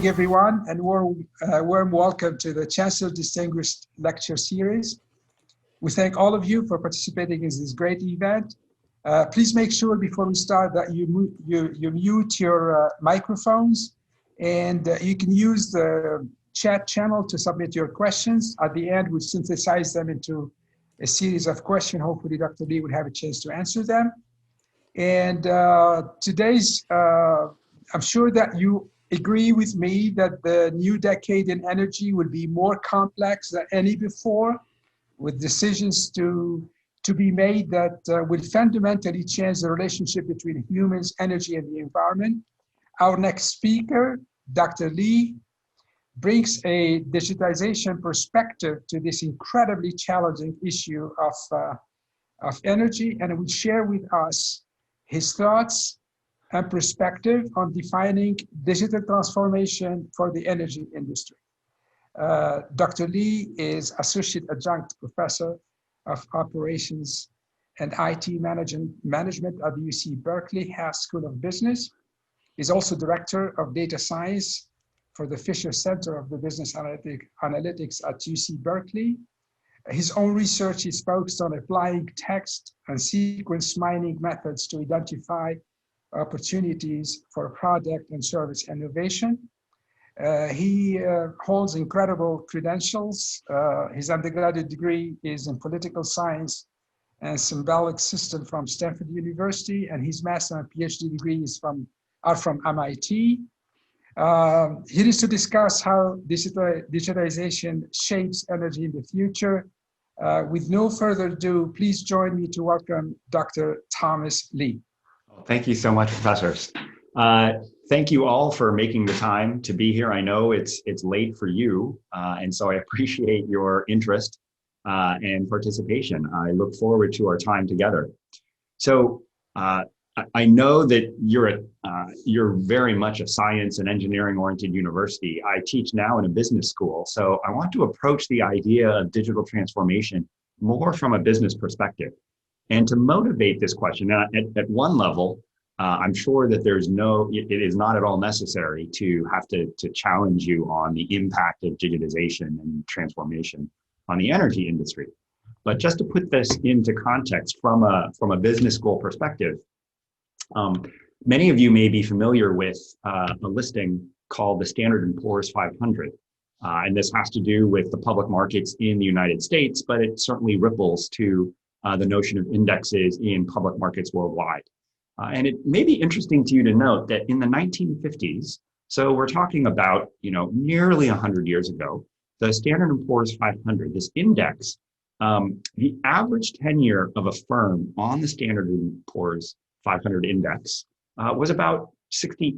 morning, everyone, and warm welcome to the Chancellor Distinguished Lecture Series. We thank all of you for participating in this great event. Please make sure before we start that you mute your microphones, and you can use the chat channel to submit your questions. At the end, we'll synthesize them into a series of questions. Hopefully, Dr. Lee will have a chance to answer them. And I'm sure that you agree with me that the new decade in energy will be more complex than any before, with decisions to be made that will fundamentally change the relationship between humans, energy, and the environment. Our next speaker, Dr. Lee, brings a digitization perspective to this incredibly challenging issue of energy, and will share with us his thoughts and perspective on defining digital transformation for the energy industry. Dr. Lee is Associate Adjunct Professor of Operations and IT Management at the UC Berkeley Haas School of Business. He's also Director of Data Science for the Fisher Center of the Business Analytics at UC Berkeley. His own research is focused on applying text and sequence mining methods to identify opportunities for product and service innovation. He holds incredible credentials. His undergraduate degree is in political science and symbolic system from Stanford University, and his master and PhD degrees are from MIT. Here is to discuss how digitalization shapes energy in the future. With no further ado, please join me to welcome Dr. Thomas Lee. Thank you so much, professors. Thank you all for making the time to be here. I know it's late for you, and so I appreciate your interest and participation. I look forward to our time together. So I know that you're very much a science and engineering-oriented university. I teach now in a business school, so I want to approach the idea of digital transformation more from a business perspective. And to motivate this question, at one level, I'm sure that it is not at all necessary to have to challenge you on the impact of digitization and transformation on the energy industry. But just to put this into context from a business school perspective, many of you may be familiar with a listing called the Standard & Poor's 500. And this has to do with the public markets in the United States, but it certainly ripples to the notion of indexes in public markets worldwide. And it may be interesting to you to note that in the 1950s, so we're talking about nearly 100 years ago, the Standard & Poor's 500, this index, the average tenure of a firm on the Standard & Poor's 500 index was about 60.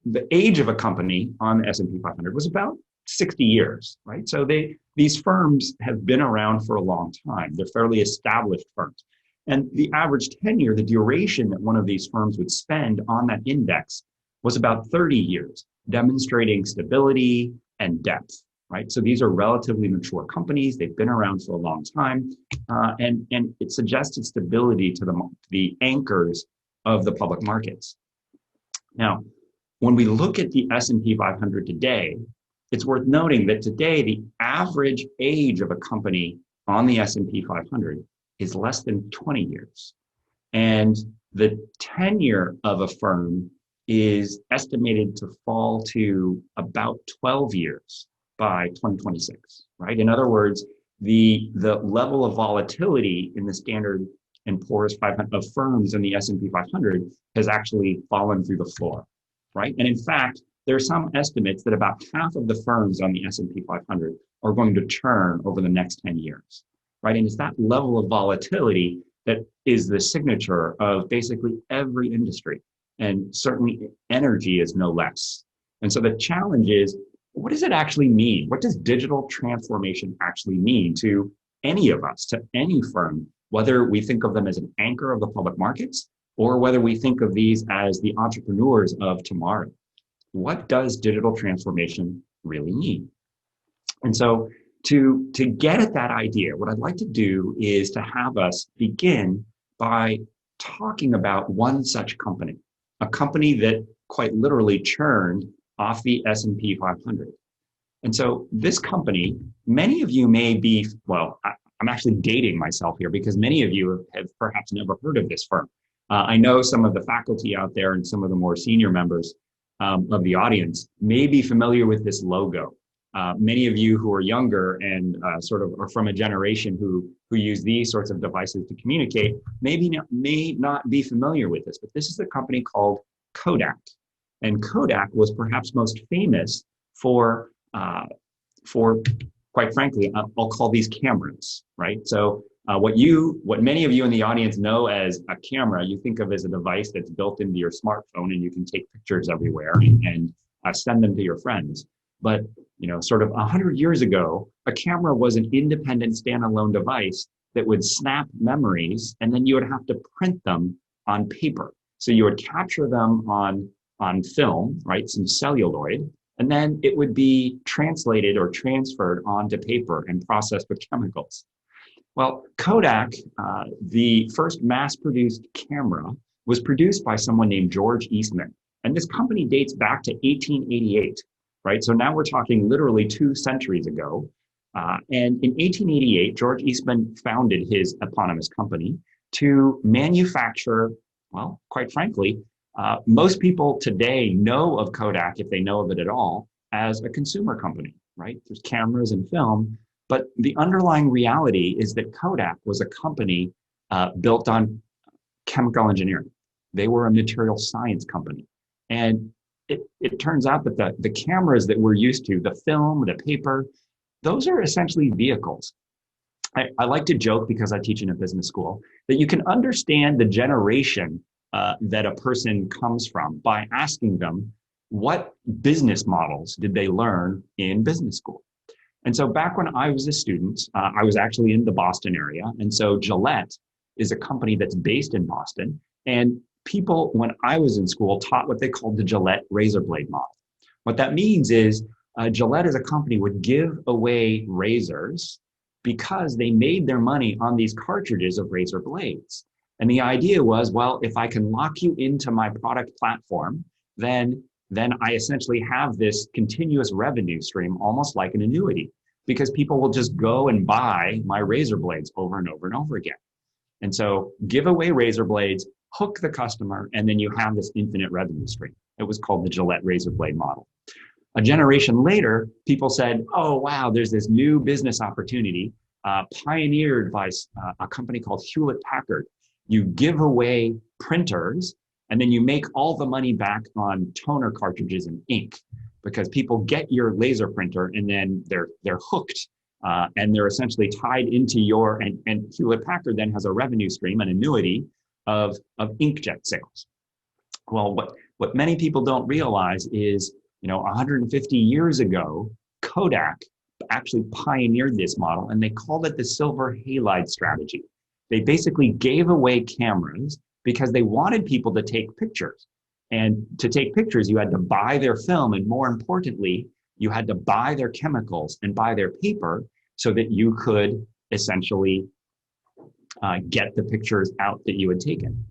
The age of a company on the S&P 500 was about 60 years, right? So these firms have been around for a long time. They're fairly established firms. And the average tenure, the duration that one of these firms would spend on that index was about 30 years, demonstrating stability and depth, right? So these are relatively mature companies. They've been around for a long time. And it suggested stability to the anchors of the public markets. Now, when we look at the S&P 500 today, it's worth noting that today, the average age of a company on the S&P 500 is less than 20 years. And the tenure of a firm is estimated to fall to about 12 years by 2026, right? In other words, the level of volatility in the Standard & Poor's 500 of firms in the S&P 500 has actually fallen through the floor, right? And in fact, there are some estimates that about half of the firms on the S&P 500 are going to churn over the next 10 years, right? And it's that level of volatility that is the signature of basically every industry, and certainly energy is no less. And so the challenge is, what does it actually mean? What does digital transformation actually mean to any of us, to any firm, whether we think of them as an anchor of the public markets or whether we think of these as the entrepreneurs of tomorrow? What does digital transformation really mean? And so to get at that idea, what I'd like to do is to have us begin by talking about one such company, a company that quite literally churned off the S&P 500. And so this company, many of you may be, well, I'm actually dating myself here because many of you have perhaps never heard of this firm. I know some of the faculty out there and some of the more senior members of the audience may be familiar with this logo. Many of you who are younger and sort of are from a generation who use these sorts of devices to communicate may not be familiar with this, but this is a company called Kodak. And Kodak was perhaps most famous for quite frankly, I'll call these cameras, right? So what many of you in the audience know as a camera, you think of as a device that's built into your smartphone and you can take pictures everywhere and send them to your friends. But sort of 100 years ago, a camera was an independent standalone device that would snap memories, and then you would have to print them on paper. So you would capture them on film, right, some celluloid, and then it would be translated or transferred onto paper and processed with chemicals. Well, Kodak, the first mass-produced camera, was produced by someone named George Eastman. And this company dates back to 1888, right? So now we're talking literally 2 centuries ago. And in 1888, George Eastman founded his eponymous company to manufacture, well, quite frankly, most people today know of Kodak, if they know of it at all, as a consumer company, right? There's cameras and film, but the underlying reality is that Kodak was a company built on chemical engineering. They were a material science company. And it turns out that the cameras that we're used to, the film, the paper, those are essentially vehicles. I like to joke, because I teach in a business school, that you can understand the generation that a person comes from by asking them what business models did they learn in business school. And so back when I was a student, I was actually in the Boston area. And so Gillette is a company that's based in Boston. And people, when I was in school, taught what they called the Gillette razor blade model. What that means is Gillette as a company would give away razors because they made their money on these cartridges of razor blades. And the idea was, well, if I can lock you into my product platform, then I essentially have this continuous revenue stream, almost like an annuity, because people will just go and buy my razor blades over and over and over again. And so give away razor blades, hook the customer, and then you have this infinite revenue stream. It was called the Gillette razor blade model. A generation later, people said, oh, wow, there's this new business opportunity pioneered by a company called Hewlett-Packard. You give away printers, and then you make all the money back on toner cartridges and ink, because people get your laser printer and then they're hooked and they're essentially tied into your, and Hewlett-Packard then has a revenue stream, an annuity of inkjet sales. Well, what many people don't realize is, 150 years ago, Kodak actually pioneered this model, and they called it the silver halide strategy. They basically gave away cameras because they wanted people to take pictures. And to take pictures, you had to buy their film. And more importantly, you had to buy their chemicals and buy their paper so that you could essentially get the pictures out that you had taken.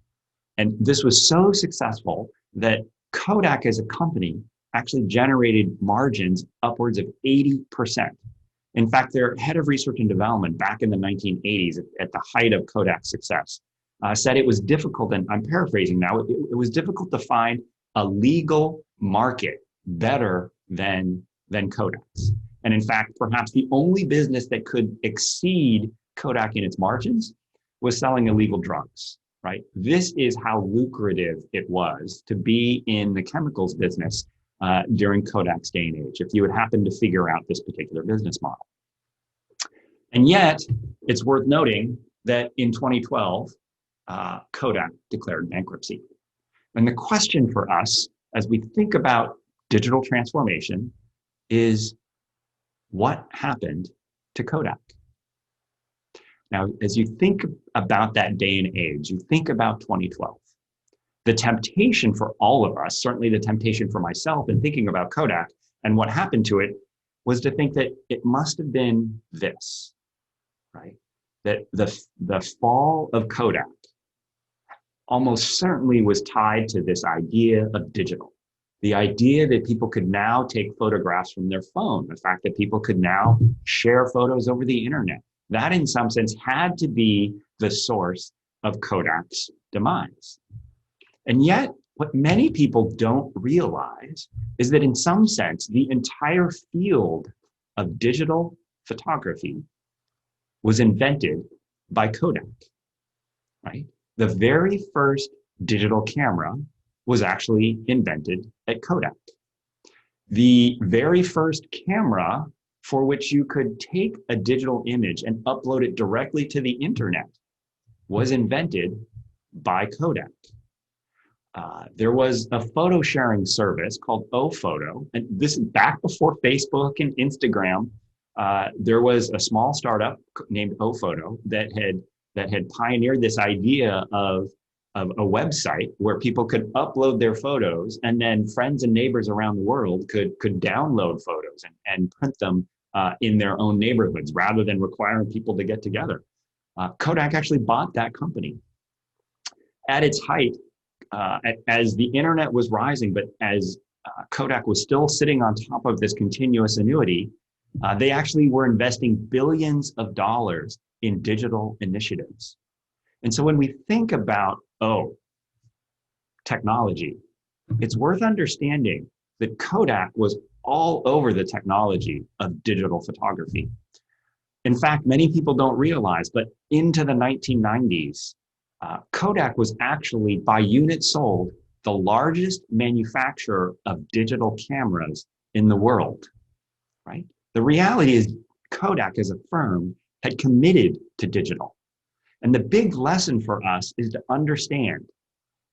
And this was so successful that Kodak as a company actually generated margins upwards of 80%. In fact, their head of research and development back in the 1980s, at the height of Kodak's success, said it was difficult, and I'm paraphrasing now, it was difficult to find a legal market better than Kodak's. And in fact, perhaps the only business that could exceed Kodak in its margins was selling illegal drugs, right? This is how lucrative it was to be in the chemicals business during Kodak's day and age, if you would happen to figure out this particular business model. And yet, it's worth noting that in 2012, Kodak declared bankruptcy. And the question for us, as we think about digital transformation, is what happened to Kodak? Now, as you think about that day and age, you think about 2012, the temptation for all of us, certainly the temptation for myself in thinking about Kodak and what happened to it, was to think that it must have been this, right? That the fall of Kodak almost certainly was tied to this idea of digital. The idea that people could now take photographs from their phone, the fact that people could now share photos over the internet, that in some sense had to be the source of Kodak's demise. And yet, what many people don't realize is that in some sense, the entire field of digital photography was invented by Kodak, right? The very first digital camera was actually invented at Kodak. The very first camera for which you could take a digital image and upload it directly to the internet was invented by Kodak. There was a photo sharing service called Ophoto, and this is back before Facebook and Instagram. There was a small startup named Ophoto that had pioneered this idea of a website where people could upload their photos, and then friends and neighbors around the world could download photos and print them in their own neighborhoods rather than requiring people to get together. Kodak actually bought that company. At its height, as the internet was rising, but as Kodak was still sitting on top of this continuous annuity, they actually were investing billions of dollars in digital initiatives. And so when we think about, technology, it's worth understanding that Kodak was all over the technology of digital photography. In fact, many people don't realize, but into the 1990s, Kodak was actually, by unit sold, the largest manufacturer of digital cameras in the world, right? The reality is Kodak as a firm had committed to digital. And the big lesson for us is to understand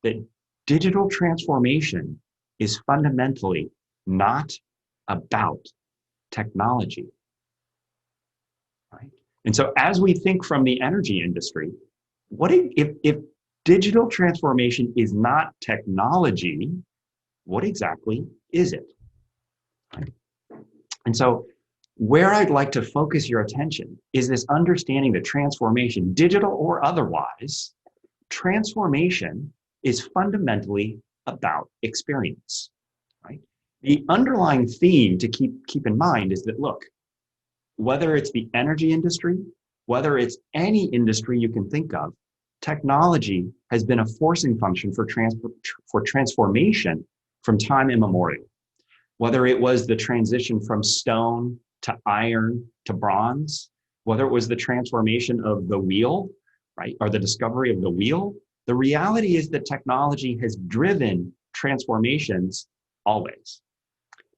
that digital transformation is fundamentally not about technology, right? And so as we think from the energy industry, what if digital transformation is not technology, what exactly is it? Right? And so where I'd like to focus your attention is this understanding that transformation, digital or otherwise, transformation is fundamentally about experience, right? The underlying theme to keep in mind is that, look, whether it's the energy industry, whether it's any industry you can think of, technology has been a forcing function for transformation from time immemorial. Whether it was the transition from stone to iron to bronze, whether it was the transformation of the wheel, right, or the discovery of the wheel, the reality is that technology has driven transformations always.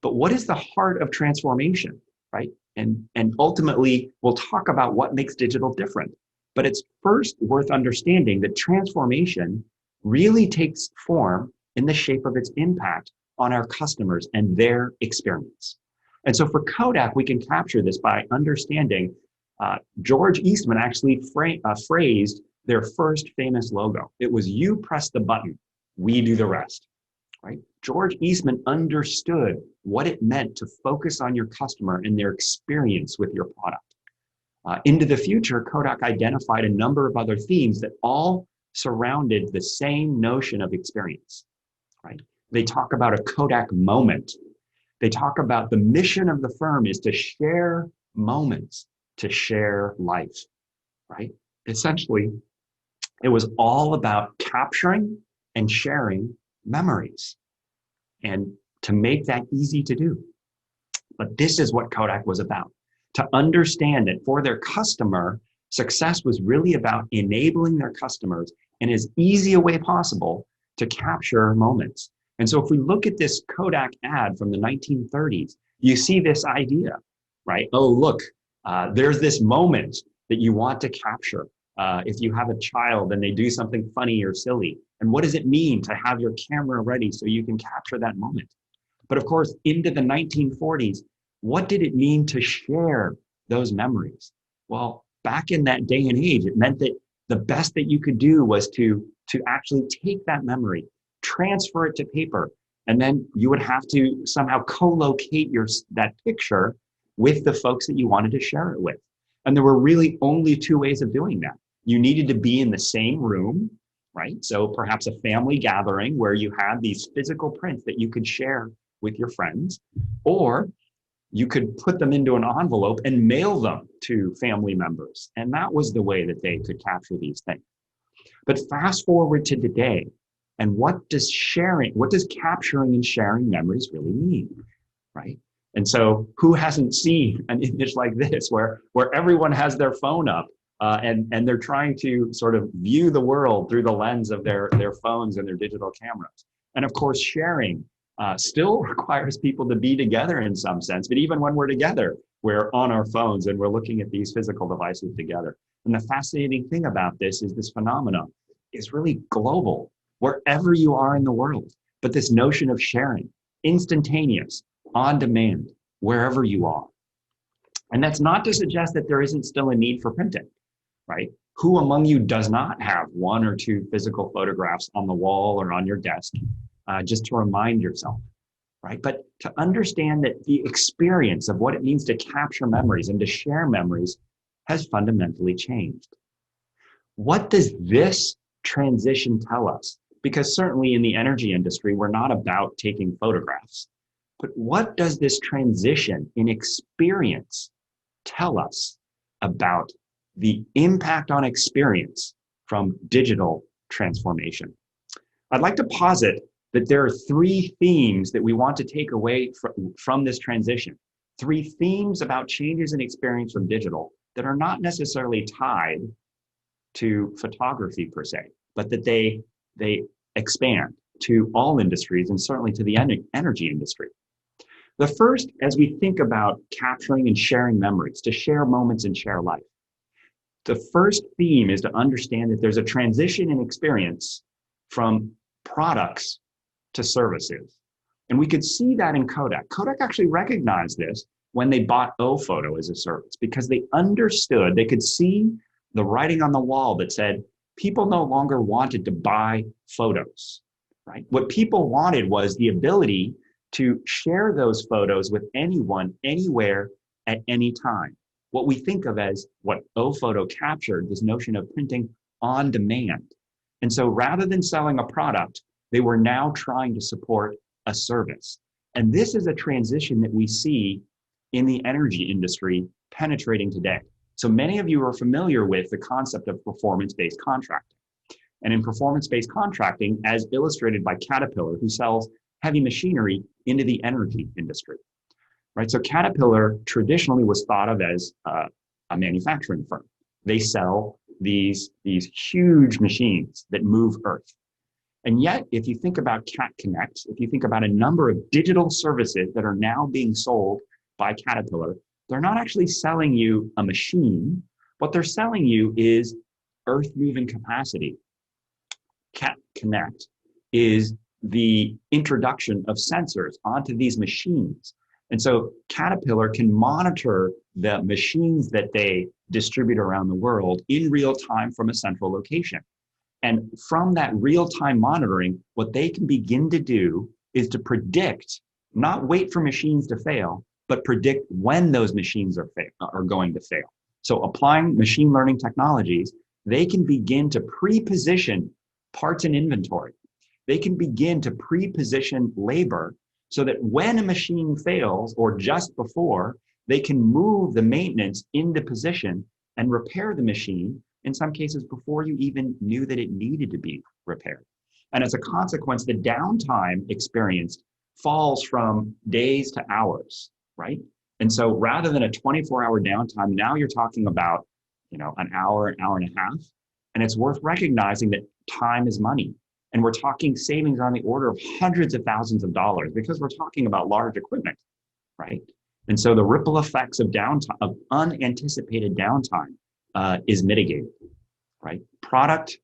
But what is the heart of transformation, right? And ultimately, we'll talk about what makes digital different. But it's first worth understanding that transformation really takes form in the shape of its impact on our customers and their experience. And so for Kodak, we can capture this by understanding George Eastman actually phrased their first famous logo. It was, "You press the button, we do the rest," right? George Eastman understood what it meant to focus on your customer and their experience with your product. Into the future, Kodak identified a number of other themes that all surrounded the same notion of experience, right? They talk about a Kodak moment. They talk about the mission of the firm is to share moments, to share life, right? Essentially, it was all about capturing and sharing memories, and to make that easy to do. But this is what Kodak was about. To understand that for their customer, success was really about enabling their customers in as easy a way possible to capture moments. And so if we look at this Kodak ad from the 1930s, you see this idea, right? Oh, look, there's this moment that you want to capture. If you have a child and they do something funny or silly, and what does it mean to have your camera ready so you can capture that moment? But of course, into the 1940s, what did it mean to share those memories? Well, back in that day and age, it meant that the best that you could do was to actually take that memory, transfer it to paper, and then you would have to somehow co-locate that picture with the folks that you wanted to share it with. And there were really only two ways of doing that. You needed to be in the same room, right? So perhaps a family gathering where you had these physical prints that you could share with your friends, or you could put them into an envelope and mail them to family members. And that was the way that they could capture these things. But fast forward to today, and what does capturing and sharing memories really mean, right? And so who hasn't seen an image like this where everyone has their phone up and they're trying to sort of view the world through the lens of their phones and their digital cameras? And of course, sharing still requires people to be together in some sense, but even when we're together, we're on our phones and we're looking at these physical devices together. And the fascinating thing about this is this phenomenon is really global, wherever you are in the world. But this notion of sharing, instantaneous, on demand, wherever you are. And that's not to suggest that there isn't still a need for printing, right? Who among you does not have one or two physical photographs on the wall or on your desk, just to remind yourself, right? But to understand that the experience of what it means to capture memories and to share memories has fundamentally changed. What does this transition tell us? Because certainly in the energy industry, we're not about taking photographs. But what does this transition in experience tell us about the impact on experience from digital transformation? I'd like to posit that there are three themes that we want to take away from this transition. Three themes about changes in experience from digital that are not necessarily tied to photography per se, but that they expand to all industries and certainly to the energy industry. The first, as we think about capturing and sharing memories, to share moments and share life, the first theme is to understand that there's a transition in experience from products to services. And we could see that in Kodak. Kodak actually recognized this when they bought O-Photo as a service, because they understood, they could see the writing on the wall that said, people no longer wanted to buy photos, right? What people wanted was the ability to share those photos with anyone, anywhere, at any time. What we think of as what O-Photo captured, this notion of printing on demand. And so rather than selling a product, they were now trying to support a service. And this is a transition that we see in the energy industry penetrating today. So many of you are familiar with the concept of performance-based contracting. And in performance-based contracting, as illustrated by Caterpillar, who sells heavy machinery into the energy industry, right? So Caterpillar traditionally was thought of as a manufacturing firm. They sell these huge machines that move earth. And yet, if you think about Cat Connect, if you think about a number of digital services that are now being sold by Caterpillar, they're not actually selling you a machine. What they're selling you is earth moving capacity. Cat Connect is the introduction of sensors onto these machines. And so Caterpillar can monitor the machines that they distribute around the world in real time from a central location. And from that real-time monitoring, what they can begin to do is to predict, not wait for machines to fail, but predict when those machines are going to fail. So applying machine learning technologies, they can begin to pre-position parts in inventory. They can begin to pre-position labor so that when a machine fails or just before, they can move the maintenance into position and repair the machine, in some cases before you even knew that it needed to be repaired. And as a consequence, the downtime experienced falls from days to hours, right? And so rather than a 24-hour downtime, now you're talking about, an hour and a half. And it's worth recognizing that time is money. And we're talking savings on the order of hundreds of thousands of dollars because we're talking about large equipment, right? And so the ripple effects of downtime, of unanticipated downtime, is mitigated, right? Product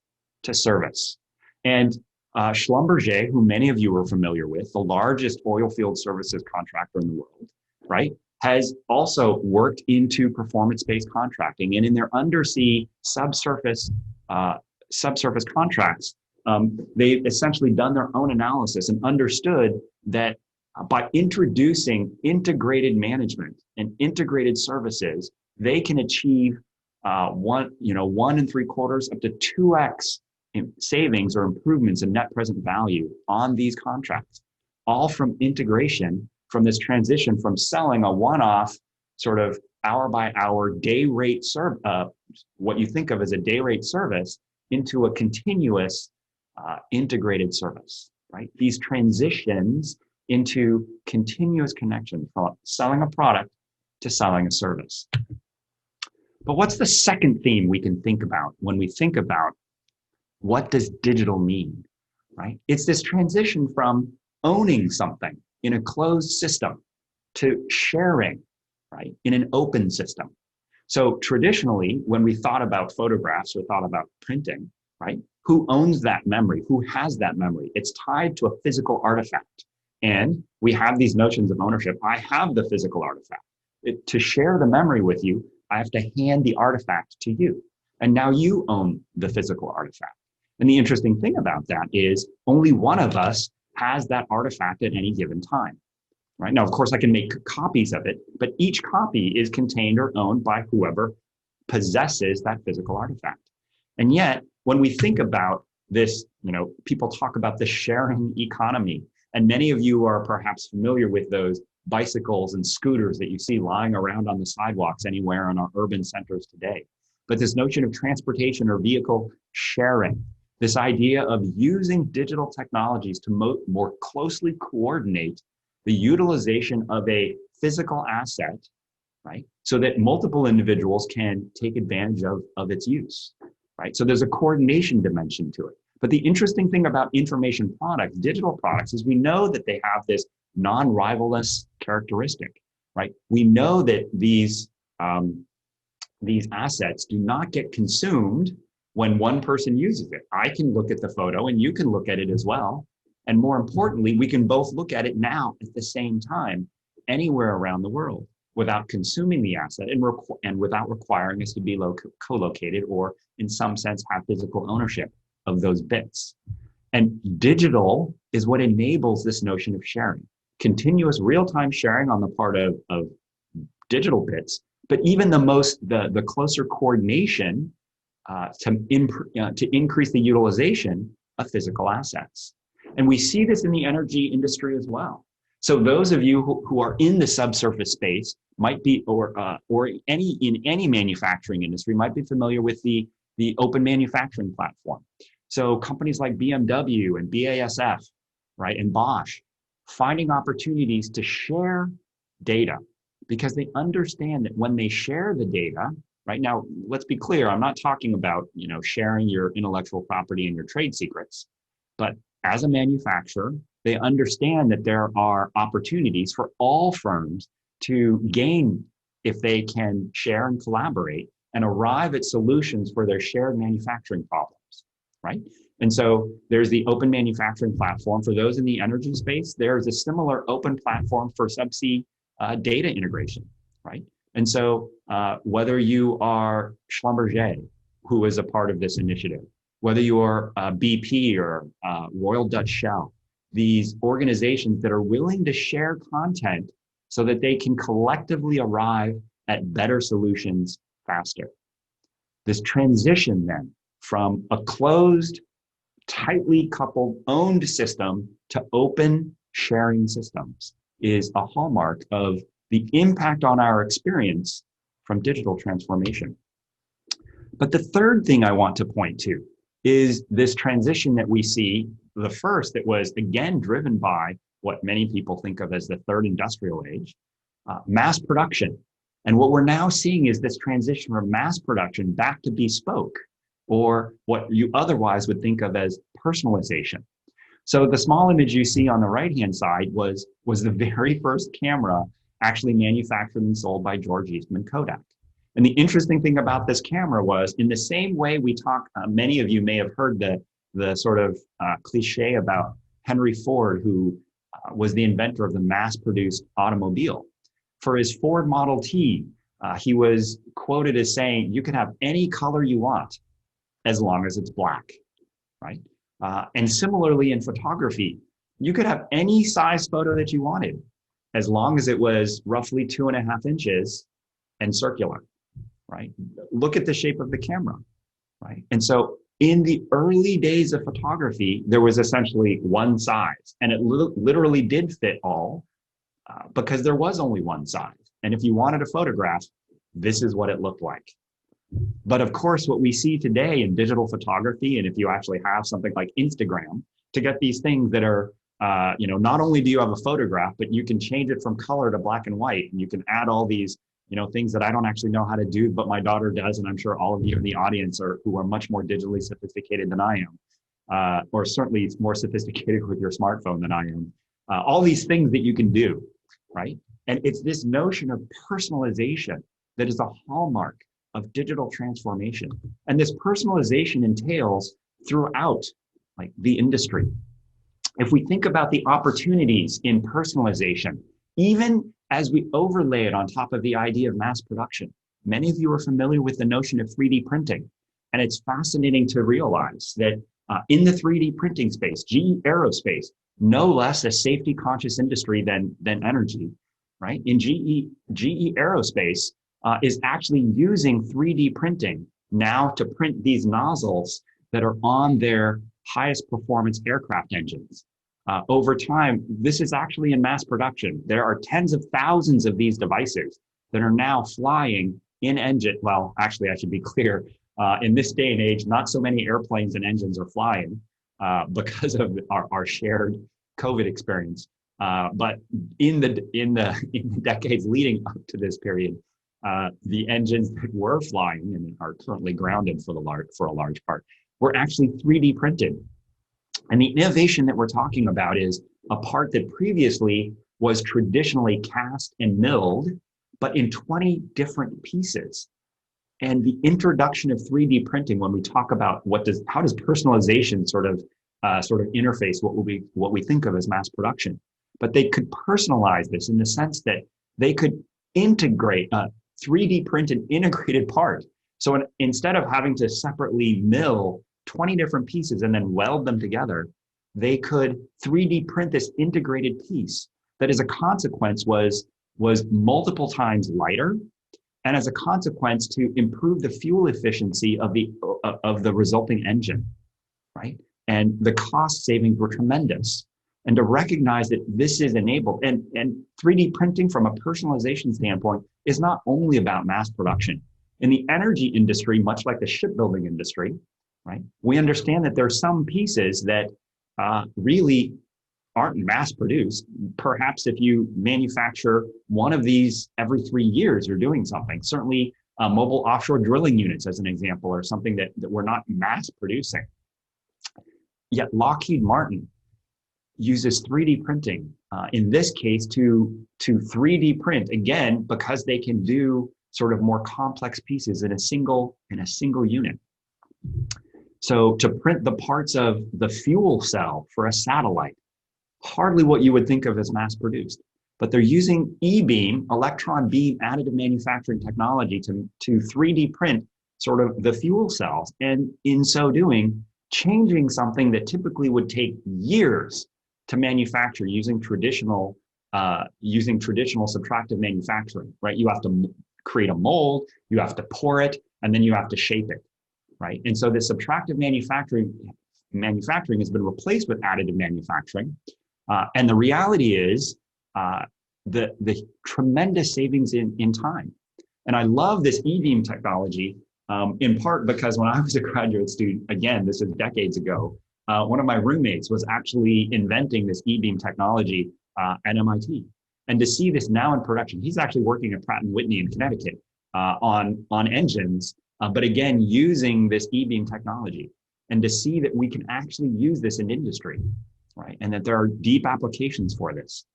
to service. And Schlumberger, who many of you are familiar with, the largest oil field services contractor in the world, right, has also worked into performance-based contracting. And in their undersea subsurface contracts, they've essentially done their own analysis and understood that by introducing integrated management and integrated services, they can achieve 1 3/4 up to 2x savings or improvements in net present value on these contracts, all from integration, from this transition from selling a one-off sort of hour by hour day rate what you think of as a day rate service into a continuous integrated service, right? These transitions into continuous connection from selling a product to selling a service. But what's the second theme we can think about when we think about what does digital mean, right? It's this transition from owning something in a closed system to sharing, right, in an open system. So traditionally, when we thought about photographs or thought about printing, right, who owns that memory? Who has that memory? It's tied to a physical artifact. And we have these notions of ownership. I have the physical artifact. To share the memory with you, I have to hand the artifact to you. And now you own the physical artifact. And the interesting thing about that is only one of us has that artifact at any given time, right? Now, of course, I can make copies of it, but each copy is contained or owned by whoever possesses that physical artifact. And yet, when we think about this, people talk about the sharing economy, and many of you are perhaps familiar with those bicycles and scooters that you see lying around on the sidewalks anywhere in our urban centers today. But this notion of transportation or vehicle sharing, this idea of using digital technologies to more closely coordinate the utilization of a physical asset, right? So that multiple individuals can take advantage of its use, right? So there's a coordination dimension to it. But the interesting thing about information products, digital products, is we know that they have this non-rivalrous characteristic, right? We know that these assets do not get consumed when one person uses it. I can look at the photo and you can look at it as well. And more importantly, we can both look at it now at the same time, anywhere around the world, without consuming the asset and without requiring us to be co-located or in some sense have physical ownership of those bits. And digital is what enables this notion of sharing. Continuous real-time sharing on the part of digital bits, but even the closer coordination to increase the utilization of physical assets. And we see this in the energy industry as well. So those of you who are in the subsurface space might be, or in any manufacturing industry, might be familiar with the open manufacturing platform. So companies like BMW and BASF, right, and Bosch, finding opportunities to share data because they understand that when they share the data, right now, let's be clear, I'm not talking about, sharing your intellectual property and your trade secrets, but as a manufacturer, they understand that there are opportunities for all firms to gain if they can share and collaborate and arrive at solutions for their shared manufacturing problems, right? And so there's the open manufacturing platform. For those in the energy space, there's a similar open platform for subsea data integration, right? And so whether you are Schlumberger, who is a part of this initiative, whether you're BP or Royal Dutch Shell, these organizations that are willing to share content so that they can collectively arrive at better solutions faster. This transition then from a closed, tightly coupled, owned system to open sharing systems is a hallmark of the impact on our experience from digital transformation. But the third thing I want to point to is this transition that we see, the first that was again driven by what many people think of as the third industrial age, mass production. And what we're now seeing is this transition from mass production back to bespoke, or what you otherwise would think of as personalization. So the small image you see on the right-hand side was the very first camera actually manufactured and sold by George Eastman Kodak. And the interesting thing about this camera was, in the same way we talk, many of you may have heard the sort of cliche about Henry Ford, who was the inventor of the mass-produced automobile. For his Ford Model T, he was quoted as saying, "You can have any color you want as long as it's black," right? And similarly in photography, you could have any size photo that you wanted as long as it was roughly 2.5 inches and circular, right? Look at the shape of the camera, right? And so In the early days of photography, there was essentially one size, and it literally did fit all because there was only one size. And if you wanted a photograph, this is what it looked like. But of course, what we see today in digital photography, and if you actually have something like Instagram, to get these things that are, not only do you have a photograph, but you can change it from color to black and white, and you can add all these, things that I don't actually know how to do, but my daughter does, and I'm sure all of you in the audience who are much more digitally sophisticated than I am, or certainly more sophisticated with your smartphone than I am. All these things that you can do, right? And it's this notion of personalization that is a hallmark of digital transformation. And this personalization entails throughout the industry. If we think about the opportunities in personalization, even as we overlay it on top of the idea of mass production, many of you are familiar with the notion of 3D printing. And it's fascinating to realize that in the 3D printing space, GE Aerospace, no less a safety conscious industry than energy, right? In GE Aerospace is actually using 3D printing now to print these nozzles that are on their highest performance aircraft engines. Over time, this is actually in mass production. There are tens of thousands of these devices that are now flying in engine. Well, actually, I should be clear. In this day and age, not so many airplanes and engines are flying because of our shared COVID experience. But in the decades leading up to this period, the engines that were flying and are currently grounded for a large part were actually 3D printed. And the innovation that we're talking about is a part that previously was traditionally cast and milled, but in 20 different pieces. And the introduction of 3D printing, when we talk about how does personalization sort of interface what we think of as mass production, but they could personalize this in the sense that they could integrate a 3D printed integrated part. So instead of having to separately mill 20 different pieces and then weld them together, they could 3D print this integrated piece that as a consequence was multiple times lighter, and as a consequence to improve the fuel efficiency of the resulting engine, right? And the cost savings were tremendous. And to recognize that this is enabled, and 3D printing from a personalization standpoint is not only about mass production. In the energy industry, much like the shipbuilding industry, right? We understand that there are some pieces that really aren't mass produced. Perhaps if you manufacture one of these every 3 years, you're doing something. Certainly mobile offshore drilling units, as an example, are something that we're not mass producing. Yet Lockheed Martin uses 3D printing, in this case to 3D print, again, because they can do sort of more complex pieces in a single unit. So to print the parts of the fuel cell for a satellite, hardly what you would think of as mass produced, but they're using E-beam, electron beam additive manufacturing technology to 3D print sort of the fuel cells. And in so doing, changing something that typically would take years to manufacture using traditional subtractive manufacturing, right? You have to create a mold, you have to pour it, and then you have to shape it, right? And so the subtractive manufacturing has been replaced with additive manufacturing. And the reality is the tremendous savings in time. And I love this E-beam technology, in part because when I was a graduate student, again, this is decades ago, one of my roommates was actually inventing this E-beam technology at MIT. And to see this now in production, he's actually working at Pratt & Whitney in Connecticut on engines, but again, using this E-beam technology. And to see that we can actually use this in industry, right? And that there are deep applications for this.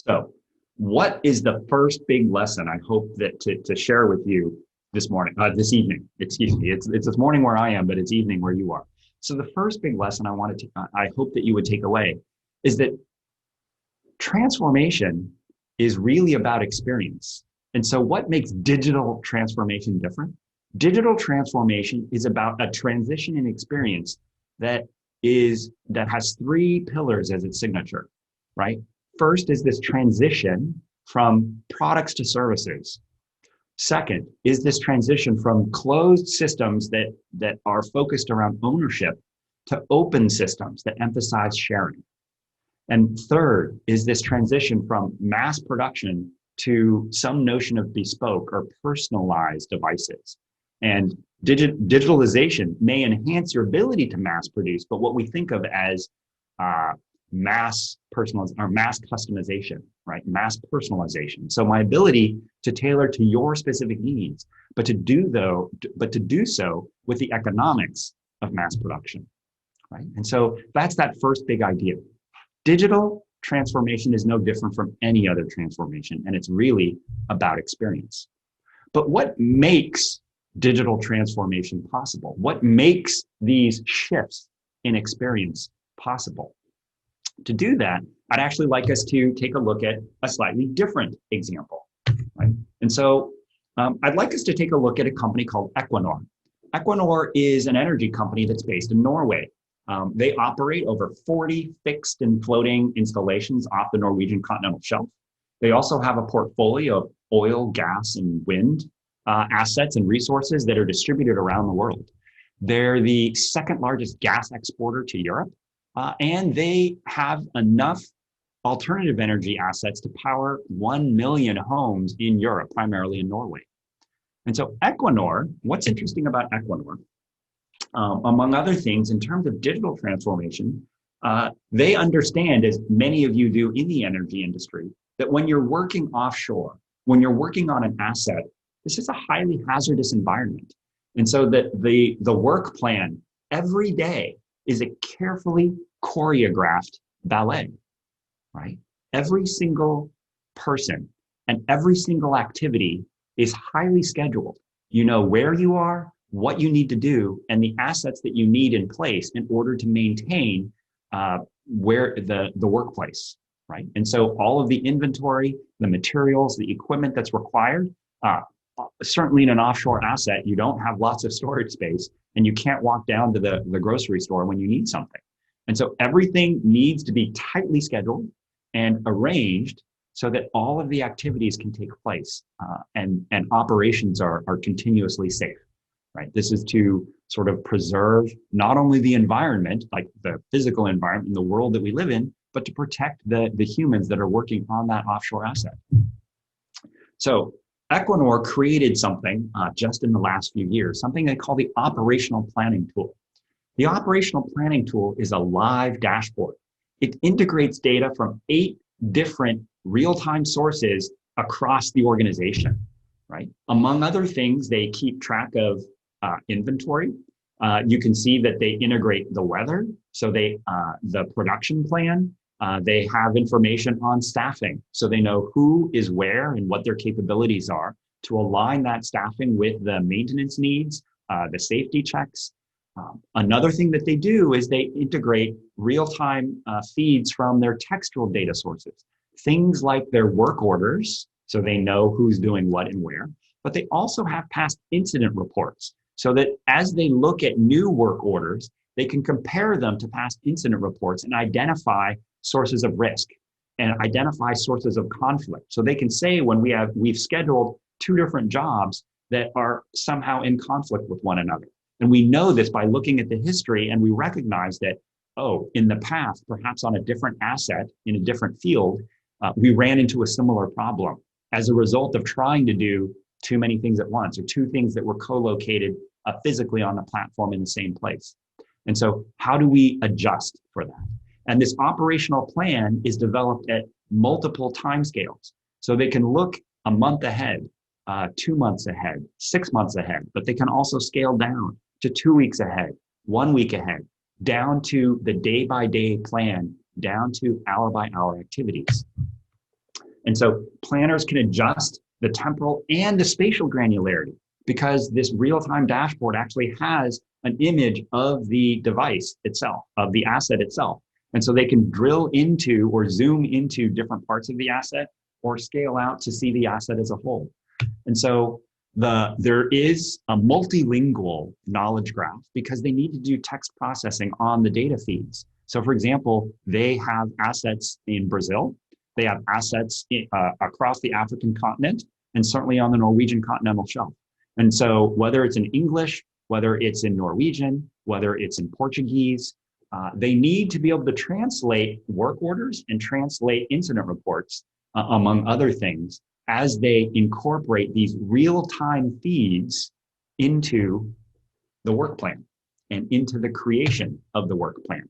So what is the first big lesson I hope that to share with you this evening, excuse me. It's this morning where I am, but it's evening where you are. So the first big lesson I hope that you would take away is that transformation is really about experience. And so what makes digital transformation different? Digital transformation is about a transition in experience that has three pillars as its signature, right? First is this transition from products to services. Second, is this transition from closed systems that are focused around ownership to open systems that emphasize sharing? And third, is this transition from mass production to some notion of bespoke or personalized devices? And digitalization may enhance your ability to mass produce, but what we think of as mass customization, right? Mass personalization. So my ability to tailor to your specific needs, but to do so with the economics of mass production, right? And so that's that first big idea. Digital transformation is no different from any other transformation, and it's really about experience. But what makes digital transformation possible? What makes these shifts in experience possible? To do that, I'd actually like us to take a look at a slightly different example, right? And so I'd like us to take a look at a company called Equinor. Equinor is an energy company that's based in Norway. They operate over 40 fixed and floating installations off the Norwegian continental shelf. They also have a portfolio of oil, gas, and wind assets and resources that are distributed around the world. They're the second largest gas exporter to Europe, and they have enough alternative energy assets to power 1 million homes in Europe, primarily in Norway. And so Equinor, what's interesting about Equinor, among other things, in terms of digital transformation, they understand, as many of you do in the energy industry, that when you're working offshore, when you're working on an asset, this is a highly hazardous environment. And so that the work plan every day is a carefully choreographed ballet, right? Every single person and every single activity is highly scheduled. You know where you are, what you need to do, and the assets that you need in place in order to maintain where the workplace, right? And so all of the inventory, the materials, the equipment that's required, certainly in an offshore asset, you don't have lots of storage space and you can't walk down to the grocery store when you need something. And so everything needs to be tightly scheduled and arranged so that all of the activities can take place and operations are continuously safe, right? This is to sort of preserve not only the environment, like the physical environment in the world that we live in, but to protect the humans that are working on that offshore asset. So Equinor created something just in the last few years, something they call the operational planning tool. The operational planning tool is a live dashboard. It integrates data from 8 different real-time sources across the organization, right? Among other things, they keep track of inventory. You can see that they integrate the weather. So the production plan, they have information on staffing. So they know who is where and what their capabilities are to align that staffing with the maintenance needs, the safety checks. Another thing that they do is they integrate real-time feeds from their textual data sources. Things like their work orders, so they know who's doing what and where, but they also have past incident reports so that as they look at new work orders, they can compare them to past incident reports and identify sources of risk and identify sources of conflict. So they can say when we've scheduled 2 different jobs that are somehow in conflict with one another. And we know this by looking at the history, and we recognize that, in the past, perhaps on a different asset in a different field, we ran into a similar problem as a result of trying to do too many things at once, or 2 things that were co-located physically on the platform in the same place. And so how do we adjust for that? And this operational plan is developed at multiple timescales. So they can look a month ahead, 2 months ahead, 6 months ahead, but they can also scale down to 2 weeks ahead, 1 week ahead, down to the day-by-day plan, down to hour-by-hour activities. And so planners can adjust the temporal and the spatial granularity because this real-time dashboard actually has an image of the device itself, of the asset itself. And so they can drill into or zoom into different parts of the asset or scale out to see the asset as a whole. And so there is a multilingual knowledge graph because they need to do text processing on the data feeds. So for example, they have assets in Brazil, they have assets across the African continent, and certainly on the Norwegian continental shelf. And so whether it's in English, whether it's in Norwegian, whether it's in Portuguese, they need to be able to translate work orders and translate incident reports, among other things, as they incorporate these real-time feeds into the work plan and into the creation of the work plan.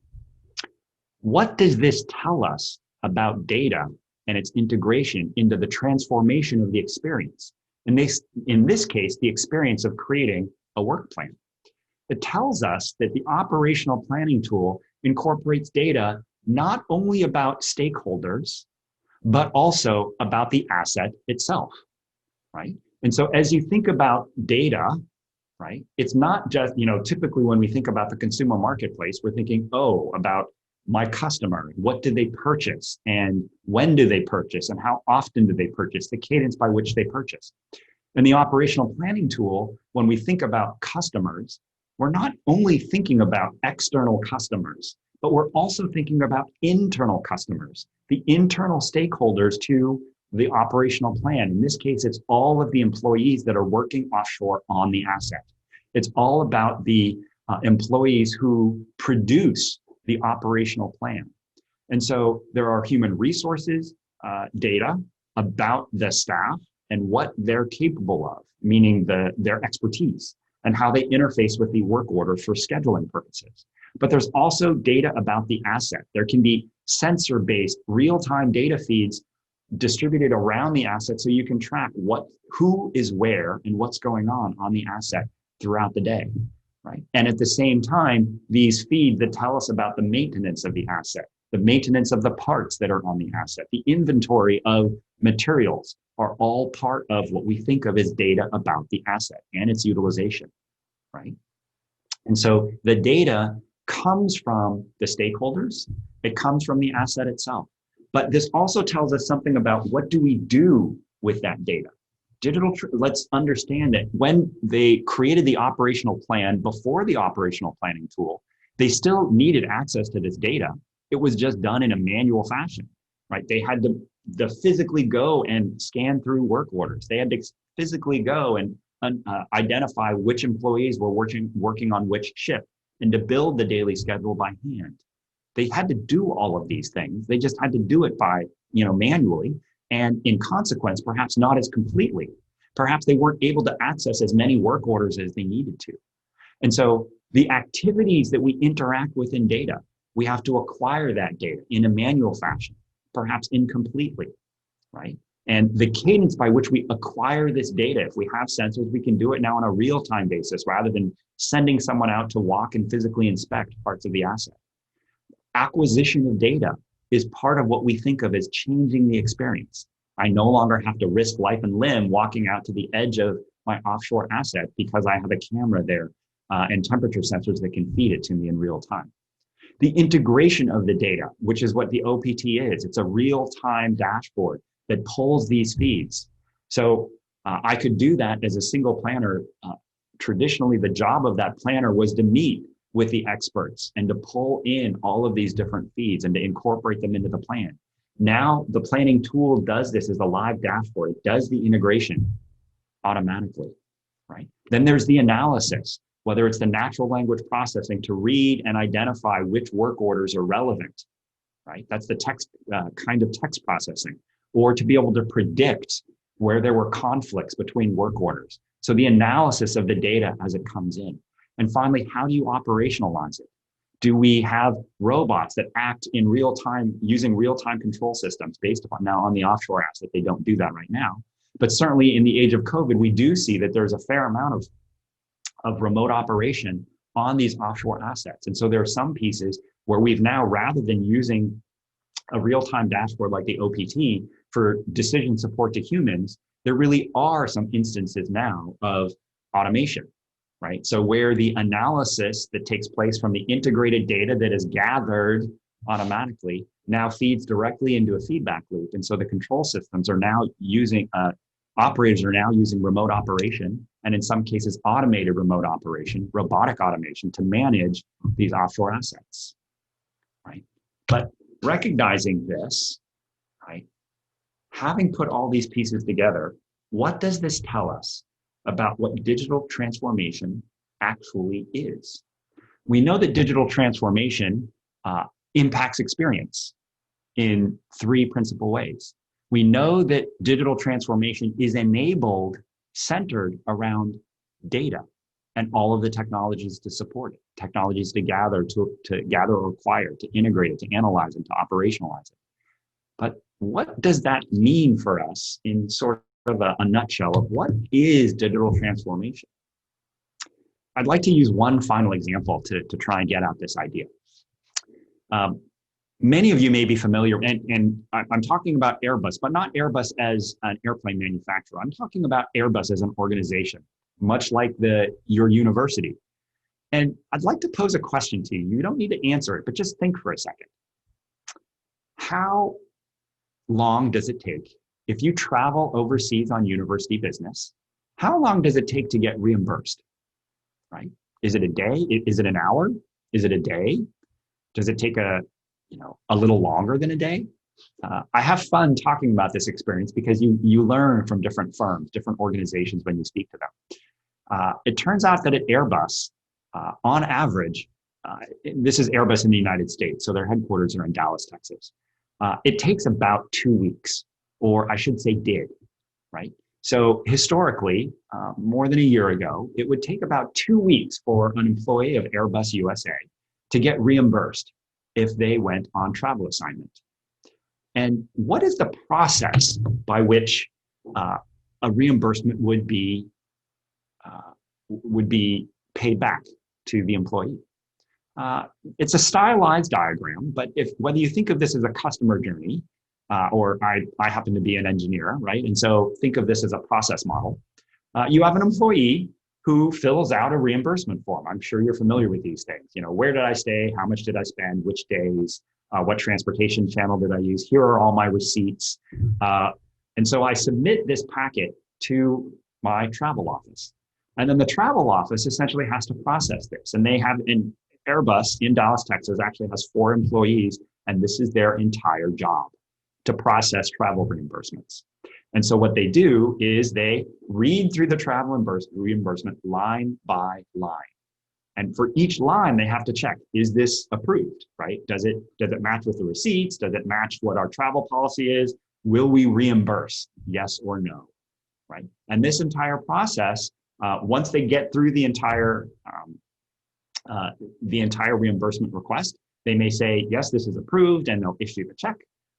What does this tell us about data and its integration into the transformation of the experience? And in this case, the experience of creating a work plan. It tells us that the operational planning tool incorporates data not only about stakeholders, but also about the asset itself, right? And so as you think about data, right, it's not just, typically when we think about the consumer marketplace, we're thinking, about my customer, what did they purchase and when do they purchase and how often do they purchase, the cadence by which they purchase. And the operational planning tool, when we think about customers, we're not only thinking about external customers, but we're also thinking about internal customers, the internal stakeholders to the operational plan. In this case, it's all of the employees that are working offshore on the asset. It's all about the employees who produce the operational plan. And so there are human resources data about the staff and what they're capable of, meaning their expertise and how they interface with the work order for scheduling purposes. But there's also data about the asset. There can be sensor-based real-time data feeds distributed around the asset so you can track who is where and what's going on the asset throughout the day, right? And at the same time, these feeds that tell us about the maintenance of the asset, the maintenance of the parts that are on the asset, the inventory of materials are all part of what we think of as data about the asset and its utilization, right? And so the data comes from the stakeholders, it comes from the asset itself. But this also tells us something about what do we do with that data. Let's understand that when they created the operational plan before the operational planning tool, they still needed access to this data. It was just done in a manual fashion, right? They had to physically go and scan through work orders. They had to physically go and identify which employees were working on which shift and to build the daily schedule by hand. They had to do all of these things. They just had to do it by, manually. And in consequence, perhaps not as completely. Perhaps they weren't able to access as many work orders as they needed to. And so the activities that we interact with in data, we have to acquire that data in a manual fashion, perhaps incompletely, right? And the cadence by which we acquire this data, if we have sensors, we can do it now on a real-time basis rather than sending someone out to walk and physically inspect parts of the asset. Acquisition of data is part of what we think of as changing the experience. I no longer have to risk life and limb walking out to the edge of my offshore asset because I have a camera there and temperature sensors that can feed it to me in real time. The integration of the data, which is what the OPT is, it's a real-time dashboard that pulls these feeds. So I could do that as a single planner. Traditionally, the job of that planner was to meet with the experts and to pull in all of these different feeds and to incorporate them into the plan. Now, the planning tool does this as a live dashboard. It does the integration automatically, right? Then there's the analysis, whether it's the natural language processing to read and identify which work orders are relevant, right? That's the text kind of text processing, or to be able to predict where there were conflicts between work orders. So the analysis of the data as it comes in. And finally, how do you operationalize it? Do we have robots that act in real time using real-time control systems based upon now on the offshore asset? They don't do that right now. But certainly in the age of COVID, we do see that there's a fair amount of remote operation on these offshore assets. And so there are some pieces where we've now, rather than using a real-time dashboard like the OPT for decision support to humans, there really are some instances now of automation. Right? So where the analysis that takes place from the integrated data that is gathered automatically now feeds directly into a feedback loop. And so the control systems are now using, operators are now using remote operation, and in some cases, automated remote operation, robotic automation to manage these offshore assets, right? But recognizing this, right, having put all these pieces together, what does this tell us about what digital transformation actually is? We know that digital transformation impacts experience in three principal ways. We know that digital transformation is enabled, centered around data and all of the technologies to support it, technologies to gather, to gather or acquire, to integrate it, to analyze it, to operationalize it. But what does that mean for us in sort of a nutshell of what is digital transformation? I'd like to use one final example to try and get at this idea. Many of you may be familiar, and I'm talking about Airbus, but not Airbus as an airplane manufacturer. I'm talking about Airbus as an organization, much like your university. And I'd like to pose a question to you. You don't need to answer it, but just think for a second. How long does it take if you travel overseas on university business? How long does it take to get reimbursed? Right? Is it a day? Is it an hour? Is it a day? Does it take a little longer than a day? I have fun talking about this experience because you learn from different firms, different organizations when you speak to them. It turns out that at Airbus, on average, this is Airbus in the United States, so their headquarters are in Dallas, Texas. It takes about 2 weeks, or I should say did, right? So historically, more than a year ago, it would take about 2 weeks for an employee of Airbus USA to get reimbursed if they went on travel assignment. And what is the process by which a reimbursement would be paid back to the employee? It's a stylized diagram, but whether you think of this as a customer journey, or I happen to be an engineer, right? And so think of this as a process model. You have an employee who fills out a reimbursement form. I'm sure you're familiar with these things. Where did I stay? How much did I spend? Which days? What transportation channel did I use? Here are all my receipts. And so I submit this packet to my travel office. And then the travel office essentially has to process this. And they have, in Airbus in Dallas, Texas, actually has 4 employees, and this is their entire job, to process travel reimbursements. And so what they do is they read through the travel reimbursement line by line. And for each line, they have to check, is this approved, right? Does it match with the receipts? Does it match what our travel policy is? Will we reimburse? Yes or no, right? And this entire process, once they get through the entire reimbursement request, they may say, yes, this is approved, and they'll issue the check.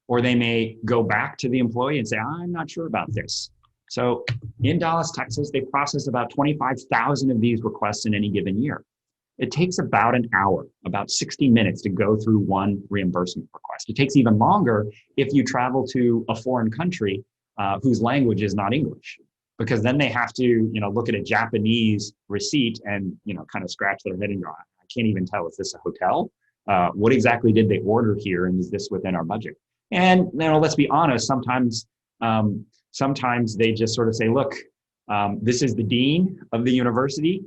Or they may go back to the employee and say, I'm not sure about this. So in Dallas, Texas, they process about 25,000 of these requests in any given year. It takes about an hour, about 60 minutes to go through one reimbursement request. It takes even longer if you travel to a foreign country whose language is not English, because then they have to, look at a Japanese receipt and, kind of scratch their head and go, I can't even tell, is this a hotel? What exactly did they order here? And is this within our budget? And let's be honest, sometimes they just sort of say, look, this is the dean of the university.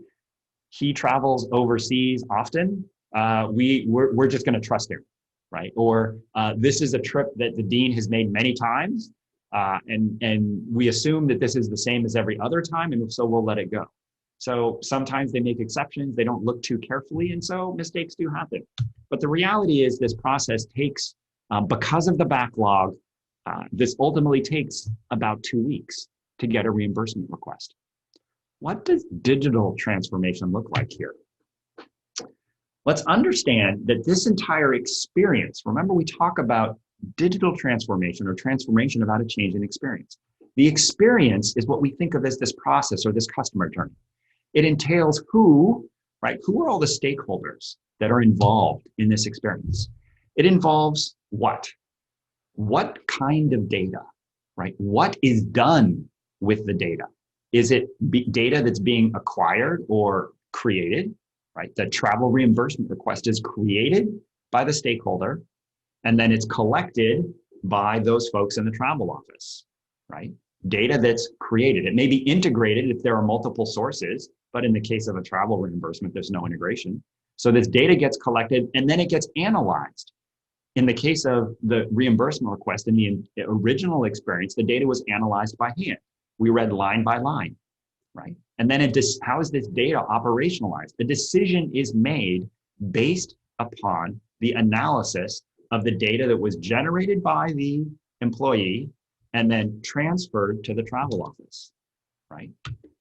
He travels overseas often. We're just going to trust him, right? Or this is a trip that the dean has made many times, and we assume that this is the same as every other time, and so we'll let it go. So sometimes they make exceptions. They don't look too carefully, and so mistakes do happen. But the reality is this process takes, because of the backlog, this ultimately takes about 2 weeks to get a reimbursement request. What does digital transformation look like here? Let's understand that this entire experience, remember we talk about digital transformation or transformation about a change in experience. The experience is what we think of as this process or this customer journey. It entails who are all the stakeholders that are involved in this experience? It involves what? What kind of data, right? What is done with the data? Is it data that's being acquired or created, right? The travel reimbursement request is created by the stakeholder, and then it's collected by those folks in the travel office, right? Data that's created. It may be integrated if there are multiple sources, but in the case of a travel reimbursement, there's no integration. So this data gets collected and then it gets analyzed. In the case of the reimbursement request, in the original experience, the data was analyzed by hand. We read line by line, right? And then how is this data operationalized? The decision is made based upon the analysis of the data that was generated by the employee and then transferred to the travel office, right?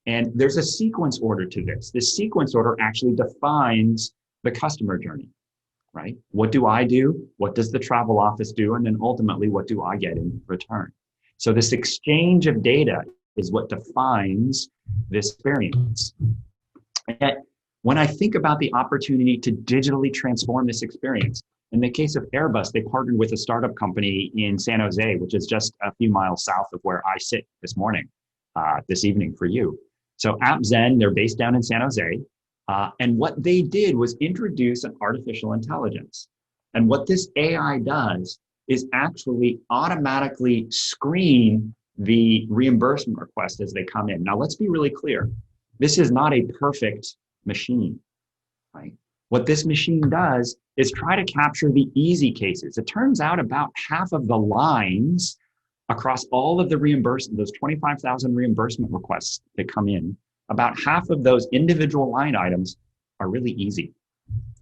And there's a sequence order to this. This sequence order actually defines the customer journey, right? What do I do? What does the travel office do? And then ultimately, what do I get in return? So this exchange of data is what defines this experience. And yet, when I think about the opportunity to digitally transform this experience, in the case of Airbus, they partnered with a startup company in San Jose, which is just a few miles south of where I sit this evening for you. So AppZen, they're based down in San Jose. And what they did was introduce an artificial intelligence. And what this AI does is actually automatically screen the reimbursement requests as they come in. Now, let's be really clear. This is not a perfect machine, right? What this machine does is try to capture the easy cases. It turns out about half of the lines across all of the reimbursement, those 25,000 reimbursement requests that come in, about half of those individual line items are really easy,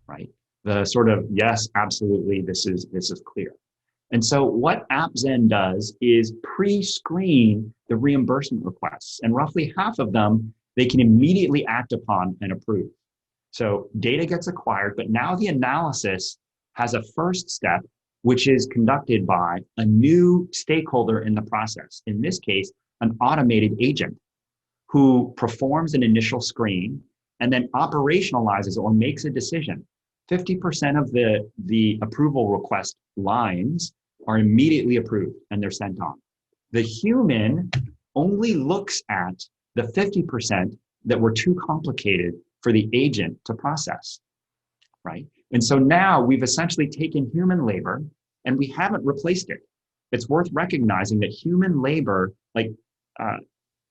right? The sort of, yes, absolutely, this is clear. And so what AppZen does is pre-screen the reimbursement requests, and roughly half of them, they can immediately act upon and approve. So data gets acquired, but now the analysis has a first step, which is conducted by a new stakeholder in the process. In this case, an automated agent who performs an initial screen and then operationalizes or makes a decision. 50% of the approval request lines are immediately approved and they're sent on. The human only looks at the 50% that were too complicated for the agent to process, right? And so now we've essentially taken human labor and we haven't replaced it. It's worth recognizing that human labor, like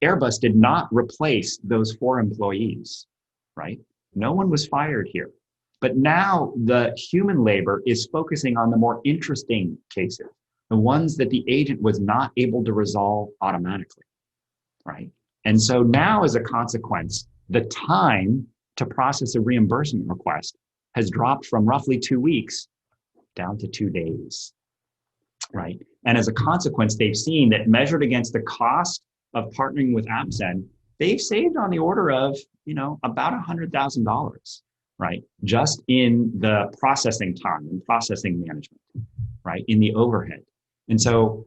Airbus did not replace those 4 employees, right? No one was fired here. But now the human labor is focusing on the more interesting cases, the ones that the agent was not able to resolve automatically, right? And so now as a consequence, the time to process a reimbursement request has dropped from roughly 2 weeks down to 2 days, right? And as a consequence, they've seen that measured against the cost of partnering with AppZen, they've saved on the order of, about $100,000, right? Just in the processing time and processing management, right? In the overhead. And so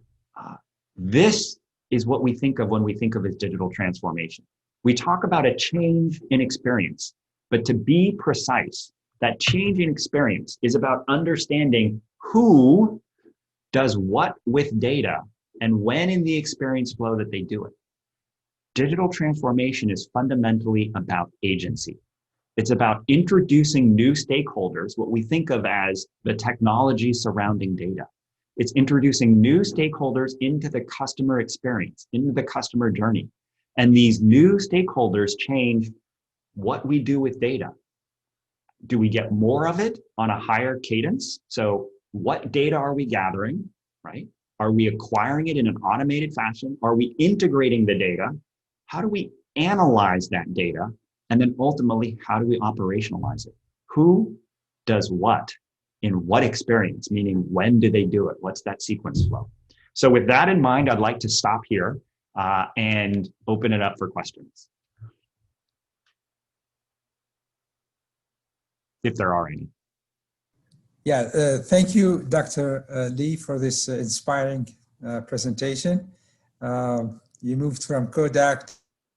this is what we think of when we think of as digital transformation. We talk about a change in experience, but to be precise, that change in experience is about understanding who does what with data and when in the experience flow that they do it. Digital transformation is fundamentally about agency. It's about introducing new stakeholders, what we think of as the technology surrounding data. It's introducing new stakeholders into the customer experience, into the customer journey. And these new stakeholders change what we do with data. Do we get more of it on a higher cadence? So what data are we gathering, right? Are we acquiring it in an automated fashion? Are we integrating the data? How do we analyze that data? And then ultimately, how do we operationalize it? Who does what in what experience? Meaning, when do they do it? What's that sequence flow? So with that in mind, I'd like to stop here and open it up for questions, if there are any. Yeah, thank you, Dr. Lee, for this inspiring presentation. You moved from Kodak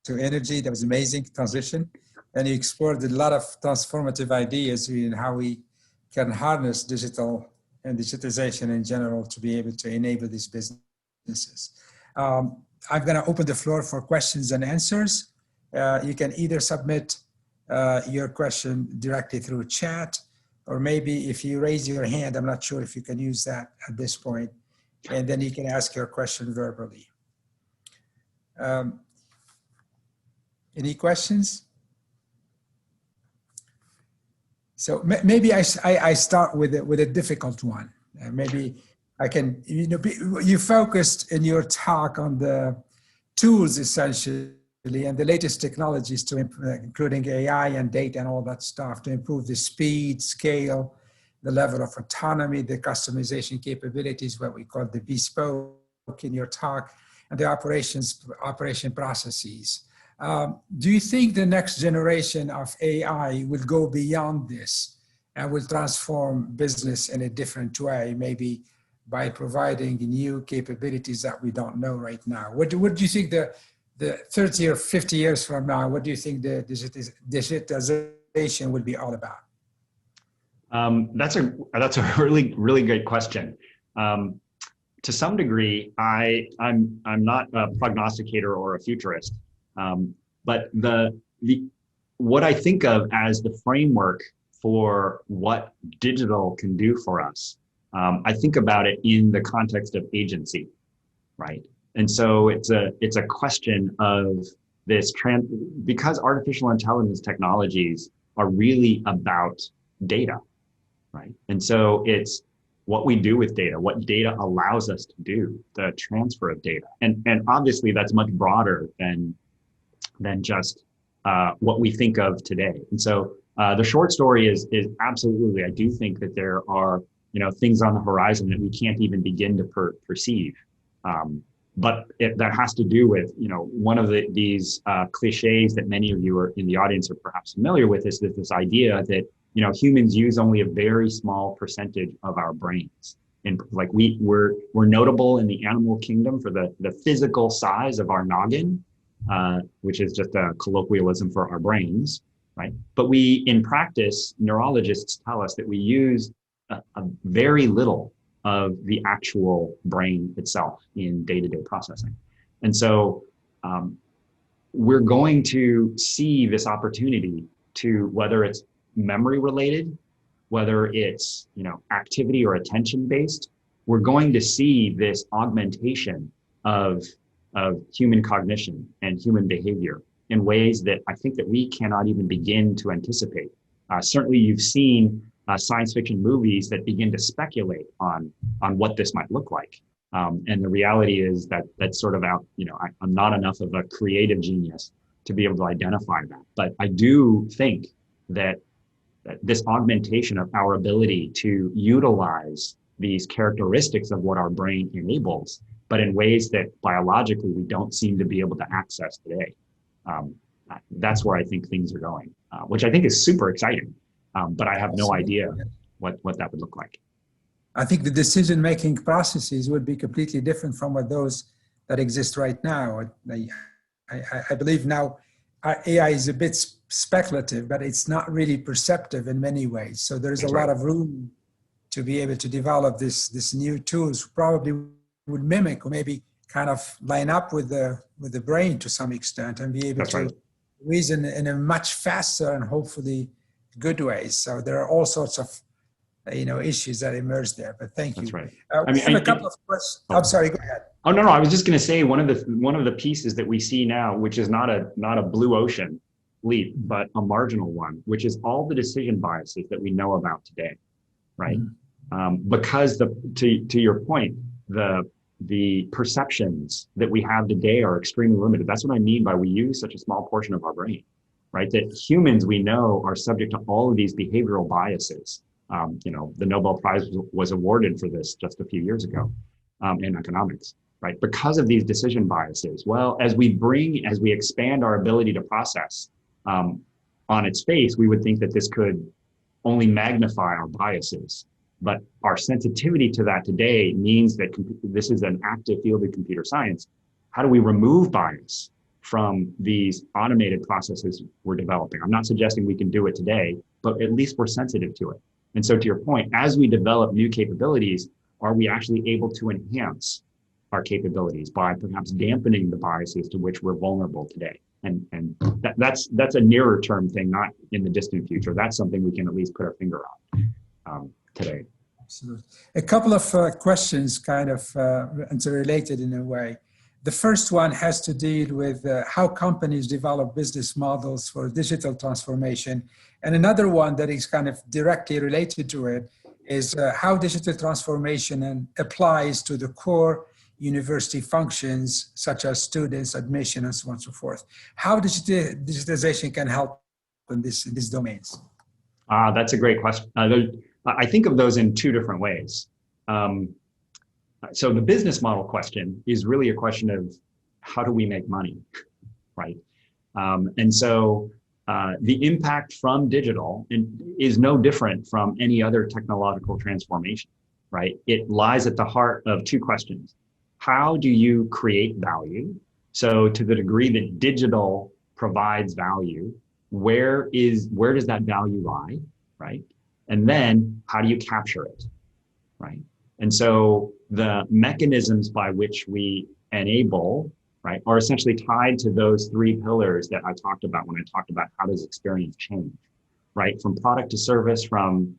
to energy. That was an amazing transition. And you explored a lot of transformative ideas in how we can harness digital and digitization in general to be able to enable these businesses. I'm going to open the floor for questions and answers. You can either submit your question directly through chat, or maybe if you raise your hand, I'm not sure if you can use that at this point, and then you can ask your question verbally. Any questions? So maybe I start with a difficult one. Maybe I can, you focused in your talk on the tools essentially, and the latest technologies to including AI and data and all that stuff to improve the speed, scale, the level of autonomy, the customization capabilities, what we call the bespoke in your talk, and the operation processes. Do you think the next generation of AI will go beyond this and will transform business in a different way, maybe by providing new capabilities that we don't know right now? What do you think the 30 or 50 years from now, what do you think the digitization will be all about? That's a really, really great question. To some degree, I'm not a prognosticator or a futurist, but what I think of as the framework for what digital can do for us, I think about it in the context of agency, right? And so it's a question of this because artificial intelligence technologies are really about data, right? And so it's what we do with data, what data allows us to do, the transfer of data. And obviously that's much broader than just what we think of today. And so the short story is absolutely, I do think that there are, things on the horizon that we can't even begin to perceive. But that has to do with, one of these cliches that many of you are in the audience are perhaps familiar with is that this idea that, humans use only a very small percentage of our brains. And like we're notable in the animal kingdom for the physical size of our noggin, which is just a colloquialism for our brains, right? But in practice, neurologists tell us that we use a very little of the actual brain itself in day-to-day processing. And so we're going to see this opportunity to, whether it's memory related, whether it's, activity or attention based, we're going to see this augmentation of human cognition and human behavior in ways that I think that we cannot even begin to anticipate. Certainly you've seen science fiction movies that begin to speculate on what this might look like. And the reality is that that's sort of out, I'm not enough of a creative genius to be able to identify that. But I do think that this augmentation of our ability to utilize these characteristics of what our brain enables, but in ways that biologically we don't seem to be able to access today. That's where I think things are going, which I think is super exciting. But I have no idea what that would look like. I think the decision-making processes would be completely different from those that exist right now. I believe now our AI is a bit speculative, but it's not really perceptive in many ways. So there's a lot of room to be able to develop this new tools, probably would mimic or maybe kind of line up with the brain to some extent and be able to reason in a much faster and hopefully good ways. So there are all sorts of issues that emerge there. But thank you. That's right. I have a couple of questions. I'm sorry. Go ahead. Oh no! I was just going to say one of the pieces that we see now, which is not a blue ocean leap, but a marginal one, which is all the decision biases that we know about today, right? Mm-hmm. Because to your point, the perceptions that we have today are extremely limited. That's what I mean by we use such a small portion of our brain. Right, that humans we know are subject to all of these behavioral biases. The Nobel Prize was awarded for this just a few years ago in economics, right? Because of these decision biases. Well, as we expand our ability to process on its face, we would think that this could only magnify our biases. But our sensitivity to that today means that this is an active field of computer science. How do we remove bias from these automated processes we're developing? I'm not suggesting we can do it today, but at least we're sensitive to it. And so to your point, as we develop new capabilities, are we actually able to enhance our capabilities by perhaps dampening the biases to which we're vulnerable today? And that's a nearer term thing, not in the distant future. That's something we can at least put our finger on today. Absolutely. A couple of questions kind of interrelated in a way. The first one has to deal with how companies develop business models for digital transformation. And another one that is kind of directly related to it is how digital transformation applies to the core university functions, such as students, admission, and so on and so forth. How digitization can help in these domains? That's a great question. I think of those in two different ways. So the business model question is really a question of how do we make money, right? And so the impact from digital is no different from any other technological transformation, right? It lies at the heart of two questions. How do you create value? So to the degree that digital provides value, where does that value lie, right? And then how do you capture it, right? And so the mechanisms by which we enable, right, are essentially tied to those three pillars that I talked about when I talked about how does experience change, right? From product to service, from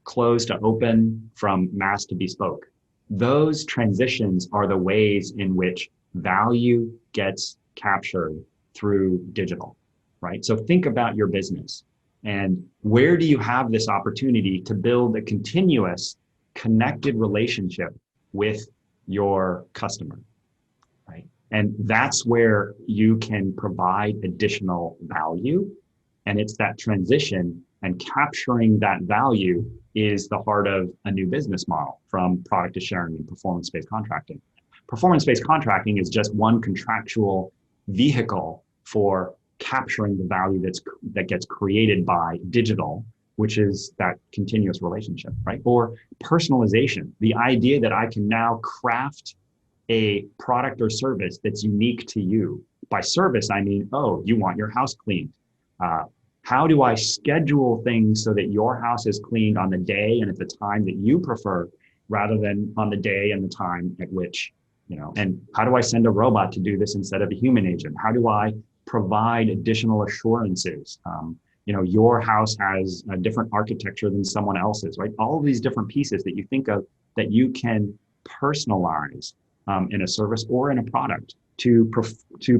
closed to open, from mass to bespoke. Those transitions are the ways in which value gets captured through digital, right? So think about your business and where do you have this opportunity to build a continuous connected relationship with your customer, right? And that's where you can provide additional value. And it's that transition and capturing that value is the heart of a new business model from product to sharing and performance-based contracting. Performance-based contracting is just one contractual vehicle for capturing the value that gets created by digital, which is that continuous relationship, right? Or personalization, the idea that I can now craft a product or service that's unique to you. By service, I mean, oh, you want your house cleaned. How do I schedule things so that your house is cleaned on the day and at the time that you prefer, rather than on the day and the time at which, and how do I send a robot to do this instead of a human agent? How do I provide additional assurances? Your house has a different architecture than someone else's, right? All of these different pieces that you think of that you can personalize in a service or in a product to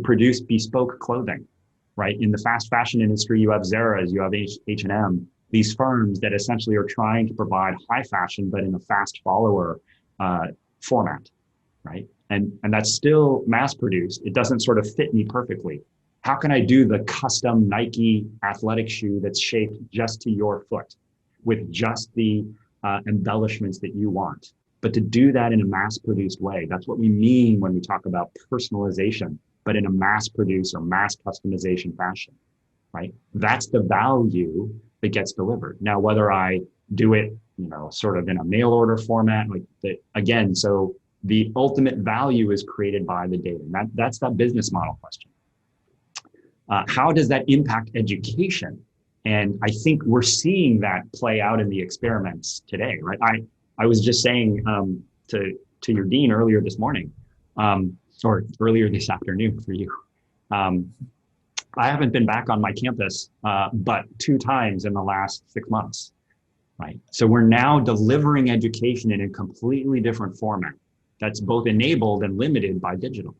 produce bespoke clothing, right? In the fast fashion industry, you have Zara's, you have H&M, these firms that essentially are trying to provide high fashion, but in a fast follower format, right? And that's still mass produced. It doesn't sort of fit me perfectly. How can I do the custom Nike athletic shoe that's shaped just to your foot with just the embellishments that you want? But to do that in a mass-produced way, that's what we mean when we talk about personalization, but in a mass-produced or mass customization fashion, right? That's the value that gets delivered. Now, whether I do it, sort of in a mail order format, like that, again, so the ultimate value is created by the data. And that's that business model question. How does that impact education? And I think we're seeing that play out in the experiments today, right? I was just saying to your dean earlier this morning, or earlier this afternoon for you. I haven't been back on my campus, but 2 times in the last 6 months, right? So we're now delivering education in a completely different format that's both enabled and limited by digital.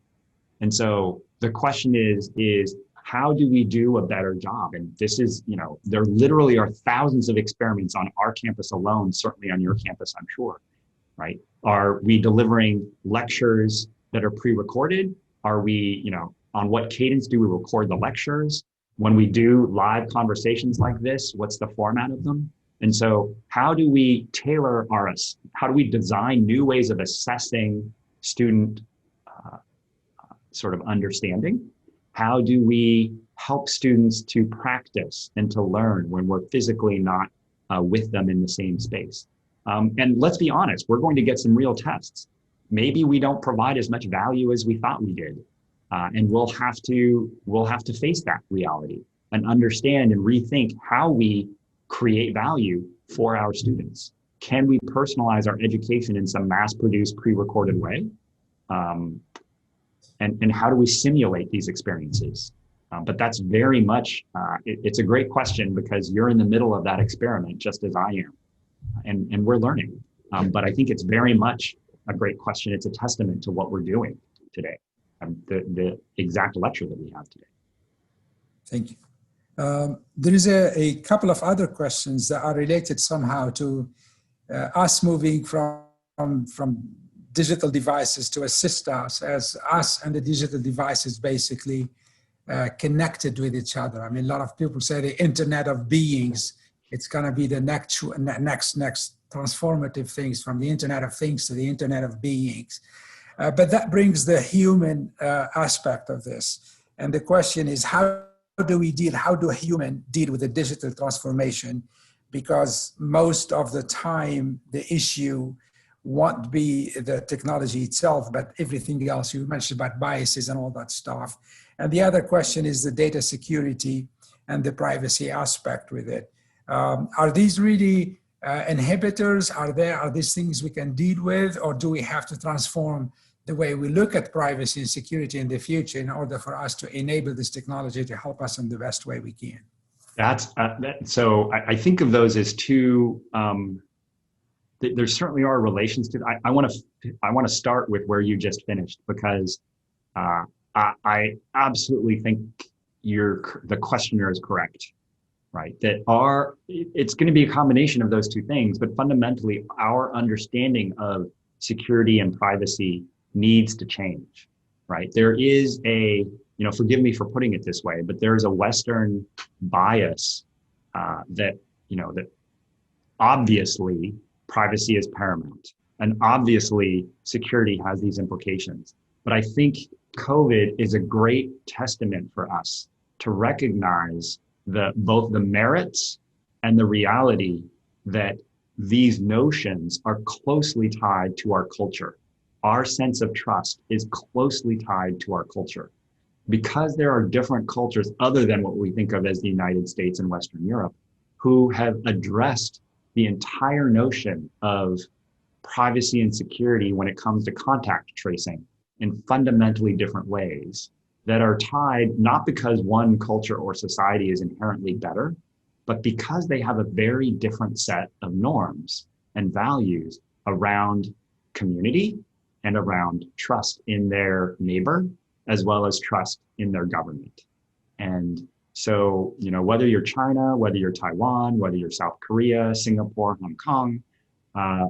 And so the question is how do we do a better job? And this is, there literally are thousands of experiments on our campus alone, certainly on your campus, I'm sure, right? Are we delivering lectures that are pre-recorded? Are we, on what cadence do we record the lectures? When we do live conversations like this, what's the format of them? And so how do we tailor how do we design new ways of assessing student sort of understanding? How do we help students to practice and to learn when we're physically not with them in the same space? And let's be honest, we're going to get some real tests. Maybe we don't provide as much value as we thought we did. And we'll have to face that reality and understand and rethink how we create value for our students. Can we personalize our education in some mass-produced, pre-recorded way? And how do we simulate these experiences? But that's very much, it's a great question because you're in the middle of that experiment just as I am. And we're learning. But I think it's very much a great question. It's a testament to what we're doing today, the exact lecture that we have today. Thank you. There is a couple of other questions that are related somehow to us moving from digital devices to assist us, as us and the digital devices basically connected with each other. I mean, a lot of people say the Internet of Beings, it's going to be the next transformative things, from the Internet of Things to the Internet of Beings. But that brings the human aspect of this. And the question is, how do humans deal with the digital transformation? Because most of the time, the issue won't be the technology itself, but everything else. You mentioned about biases and all that stuff. And the other question is the data security and the privacy aspect with it. Are these really inhibitors? Are these things we can deal with, or do we have to transform the way we look at privacy and security in the future in order for us to enable this technology to help us in the best way we can? So I think of those as two. There certainly are relations to. I want to start with where you just finished, because I absolutely think the questioner is correct, right? That it's going to be a combination of those two things, but fundamentally our understanding of security and privacy needs to change, right? There is forgive me for putting it this way, but there is a Western bias that obviously privacy is paramount, and obviously security has these implications. But I think COVID is a great testament for us to recognize both the merits and the reality that these notions are closely tied to our culture. Our sense of trust is closely tied to our culture. Because there are different cultures other than what we think of as the United States and Western Europe, who have addressed the entire notion of privacy and security when it comes to contact tracing in fundamentally different ways that are tied not because one culture or society is inherently better, but because they have a very different set of norms and values around community and around trust in their neighbor, as well as trust in their government. And so, whether you're China, whether you're Taiwan, whether you're South Korea, Singapore, Hong Kong,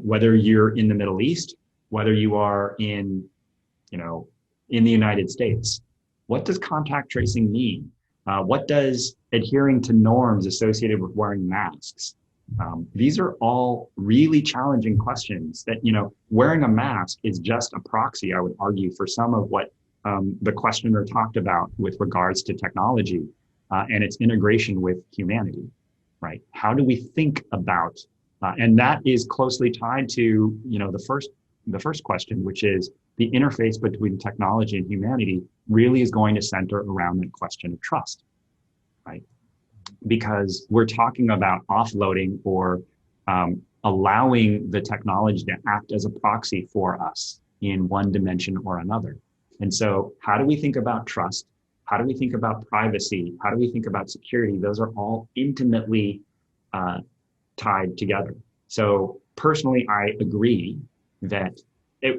whether you're in the Middle East, whether you are in the United States, what does contact tracing mean? What does adhering to norms associated with wearing masks? These are all really challenging questions that, wearing a mask is just a proxy, I would argue, for some of what the questioner talked about with regards to technology and its integration with humanity, right? How do we think about, and that is closely tied to, the first question, which is the interface between technology and humanity really is going to center around the question of trust, right? Because we're talking about offloading or allowing the technology to act as a proxy for us in one dimension or another. And so how do we think about trust? How do we think about privacy? How do we think about security? Those are all intimately tied together. So personally, I agree that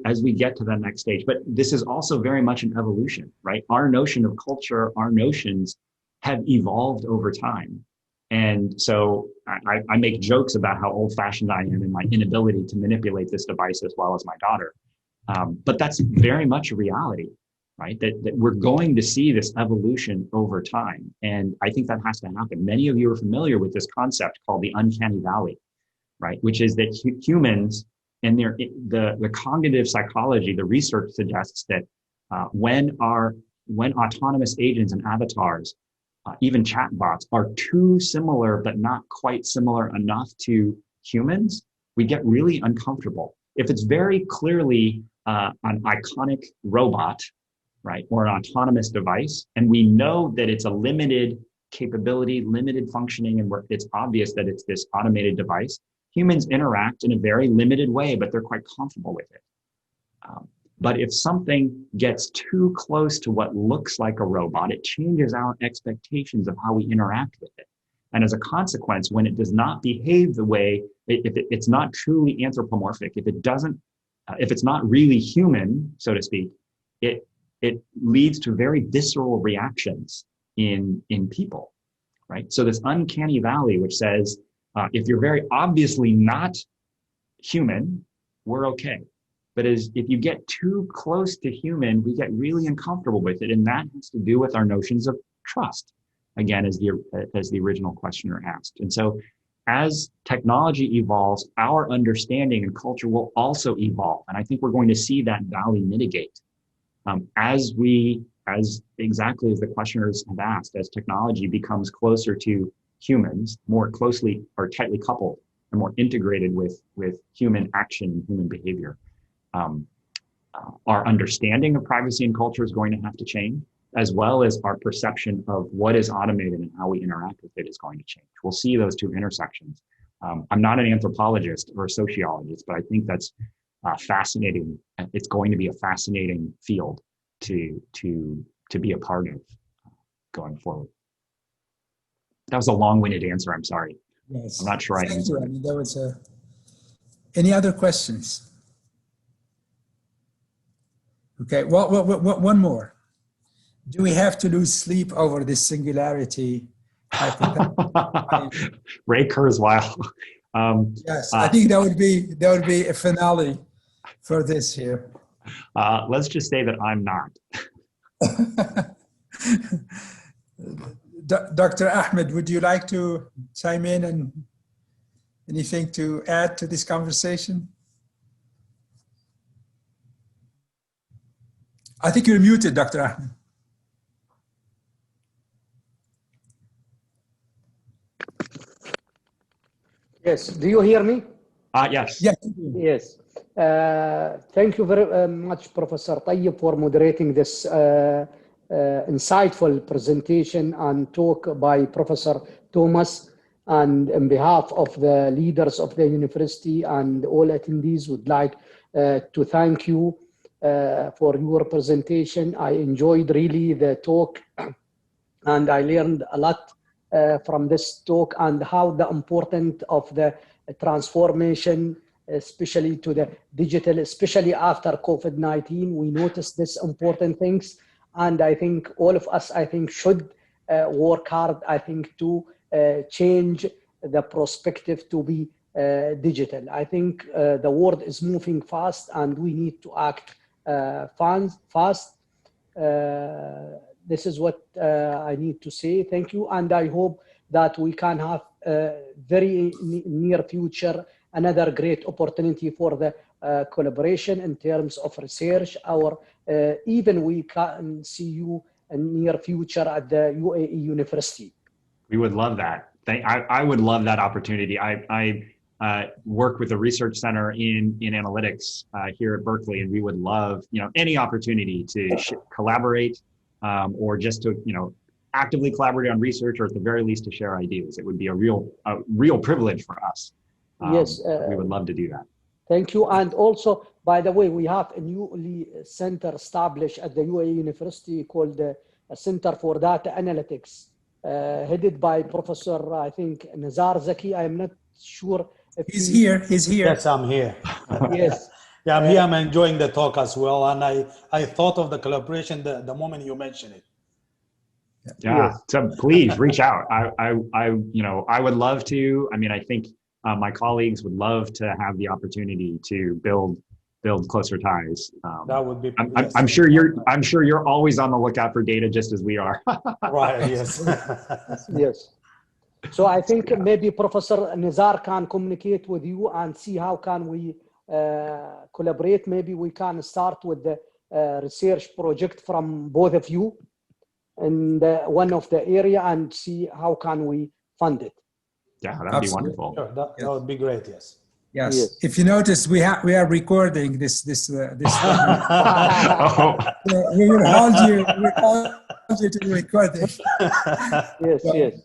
as we get to the next stage, but this is also very much an evolution, right? Our notion of culture, our notions have evolved over time. And so I make jokes about how old-fashioned I am and my inability to manipulate this device as well as my daughter. But that's very much a reality, right? That we're going to see this evolution over time. And I think that has to happen. Many of you are familiar with this concept called the uncanny valley, right? Which is that humans and the cognitive psychology, the research suggests that when autonomous agents and avatars, even chatbots, are too similar but not quite similar enough to humans, we get really uncomfortable. If it's very clearly an iconic robot, right, or an autonomous device, and we know that it's a limited capability, limited functioning, and where it's obvious that it's this automated device, humans interact in a very limited way, but they're quite comfortable with it. But if something gets too close to what looks like a robot, it changes our expectations of how we interact with it. And as a consequence, when it does not behave the way, if it's not truly anthropomorphic, if it's not really human, so to speak, it leads to very visceral reactions in people, right? So this uncanny valley, which says, if you're very obviously not human, we're okay. But if you get too close to human, we get really uncomfortable with it. And that has to do with our notions of trust, again, as the original questioner asked. And so as technology evolves, our understanding and culture will also evolve. And I think we're going to see that valley mitigate. As exactly as the questioners have asked, as technology becomes closer to humans, more closely or tightly coupled and more integrated with human action and human behavior, our understanding of privacy and culture is going to have to change, as well as our perception of what is automated and how we interact with it is going to change. We'll see those two intersections. I'm not an anthropologist or a sociologist, but I think that's fascinating. It's going to be a fascinating field to be a part of going forward. That was a long-winded answer. I'm sorry. Yes. I'm not sure I answered. I mean, there was any other questions? Okay. Well, one more. Do we have to lose sleep over this singularity hypothesis? Ray Kurzweil. Yes, I think that would be a finale for this here. Let's just say that I'm not. Dr. Ahmed, would you like to chime in and anything to add to this conversation? I think you're muted, Dr. Ahmed. Yes, do you hear me? Yes. Yes. Yes. Thank you very much, Professor Tayyib, for moderating this insightful presentation and talk by Professor Thomas. And on behalf of the leaders of the university and all attendees, would like to thank you for your presentation. I enjoyed really the talk, and I learned a lot from this talk, and how the importance of the transformation, especially to the digital, especially after COVID-19, we noticed these important things. And I think all of us, should work hard, to change the perspective to be digital. I think the world is moving fast, and we need to act fast. This is what I need to say. Thank you. And I hope that we can have very near future another great opportunity for the collaboration in terms of research, or even we can see you in near future at the UAE University. We would love that. I would love that opportunity. I work with a research center in analytics here at Berkeley, and we would love any opportunity to collaborate or just to actively collaborate on research, or at the very least to share ideas. It would be a real privilege for us. Yes, we would love to do that. Thank you. And also, by the way, we have a newly center established at the UAE University called the Center for Data Analytics, headed by Professor, I think, Nizar Zaki. I'm not sure if he's here. Yes, I'm here. Yes. Yeah, I'm here. I'm enjoying the talk as well. And I thought of the collaboration the moment you mentioned it. Yeah. Yes. So please reach out. I would love to. I mean, I think my colleagues would love to have the opportunity to build closer ties. That would be. I'm sure you're always on the lookout for data, just as we are. Right. Yes. Yes. So I think maybe Professor Nizar can communicate with you and see how can we collaborate. Maybe we can start with the research project from both of you in one of the area, and see how can we fund it. Yeah, that'd be wonderful. Sure, that would be great. Yes. Yes. If you notice, we are recording this. Oh. We will hold you to the recording. Yes. Yes.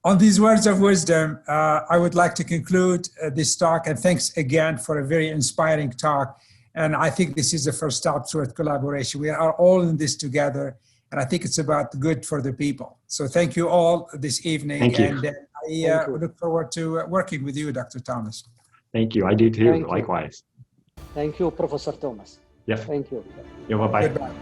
On these words of wisdom, I would like to conclude this talk, and thanks again for a very inspiring talk. And I think this is the first step toward collaboration. We are all in this together, and I think it's about good for the people. So thank you all this evening. Thank you. And I look forward to working with you, Dr. Thomas. Thank you. I do too. Thank you. Likewise. Thank you, Professor Thomas. Yeah. Thank you. Yeah. Bye-bye. Goodbye.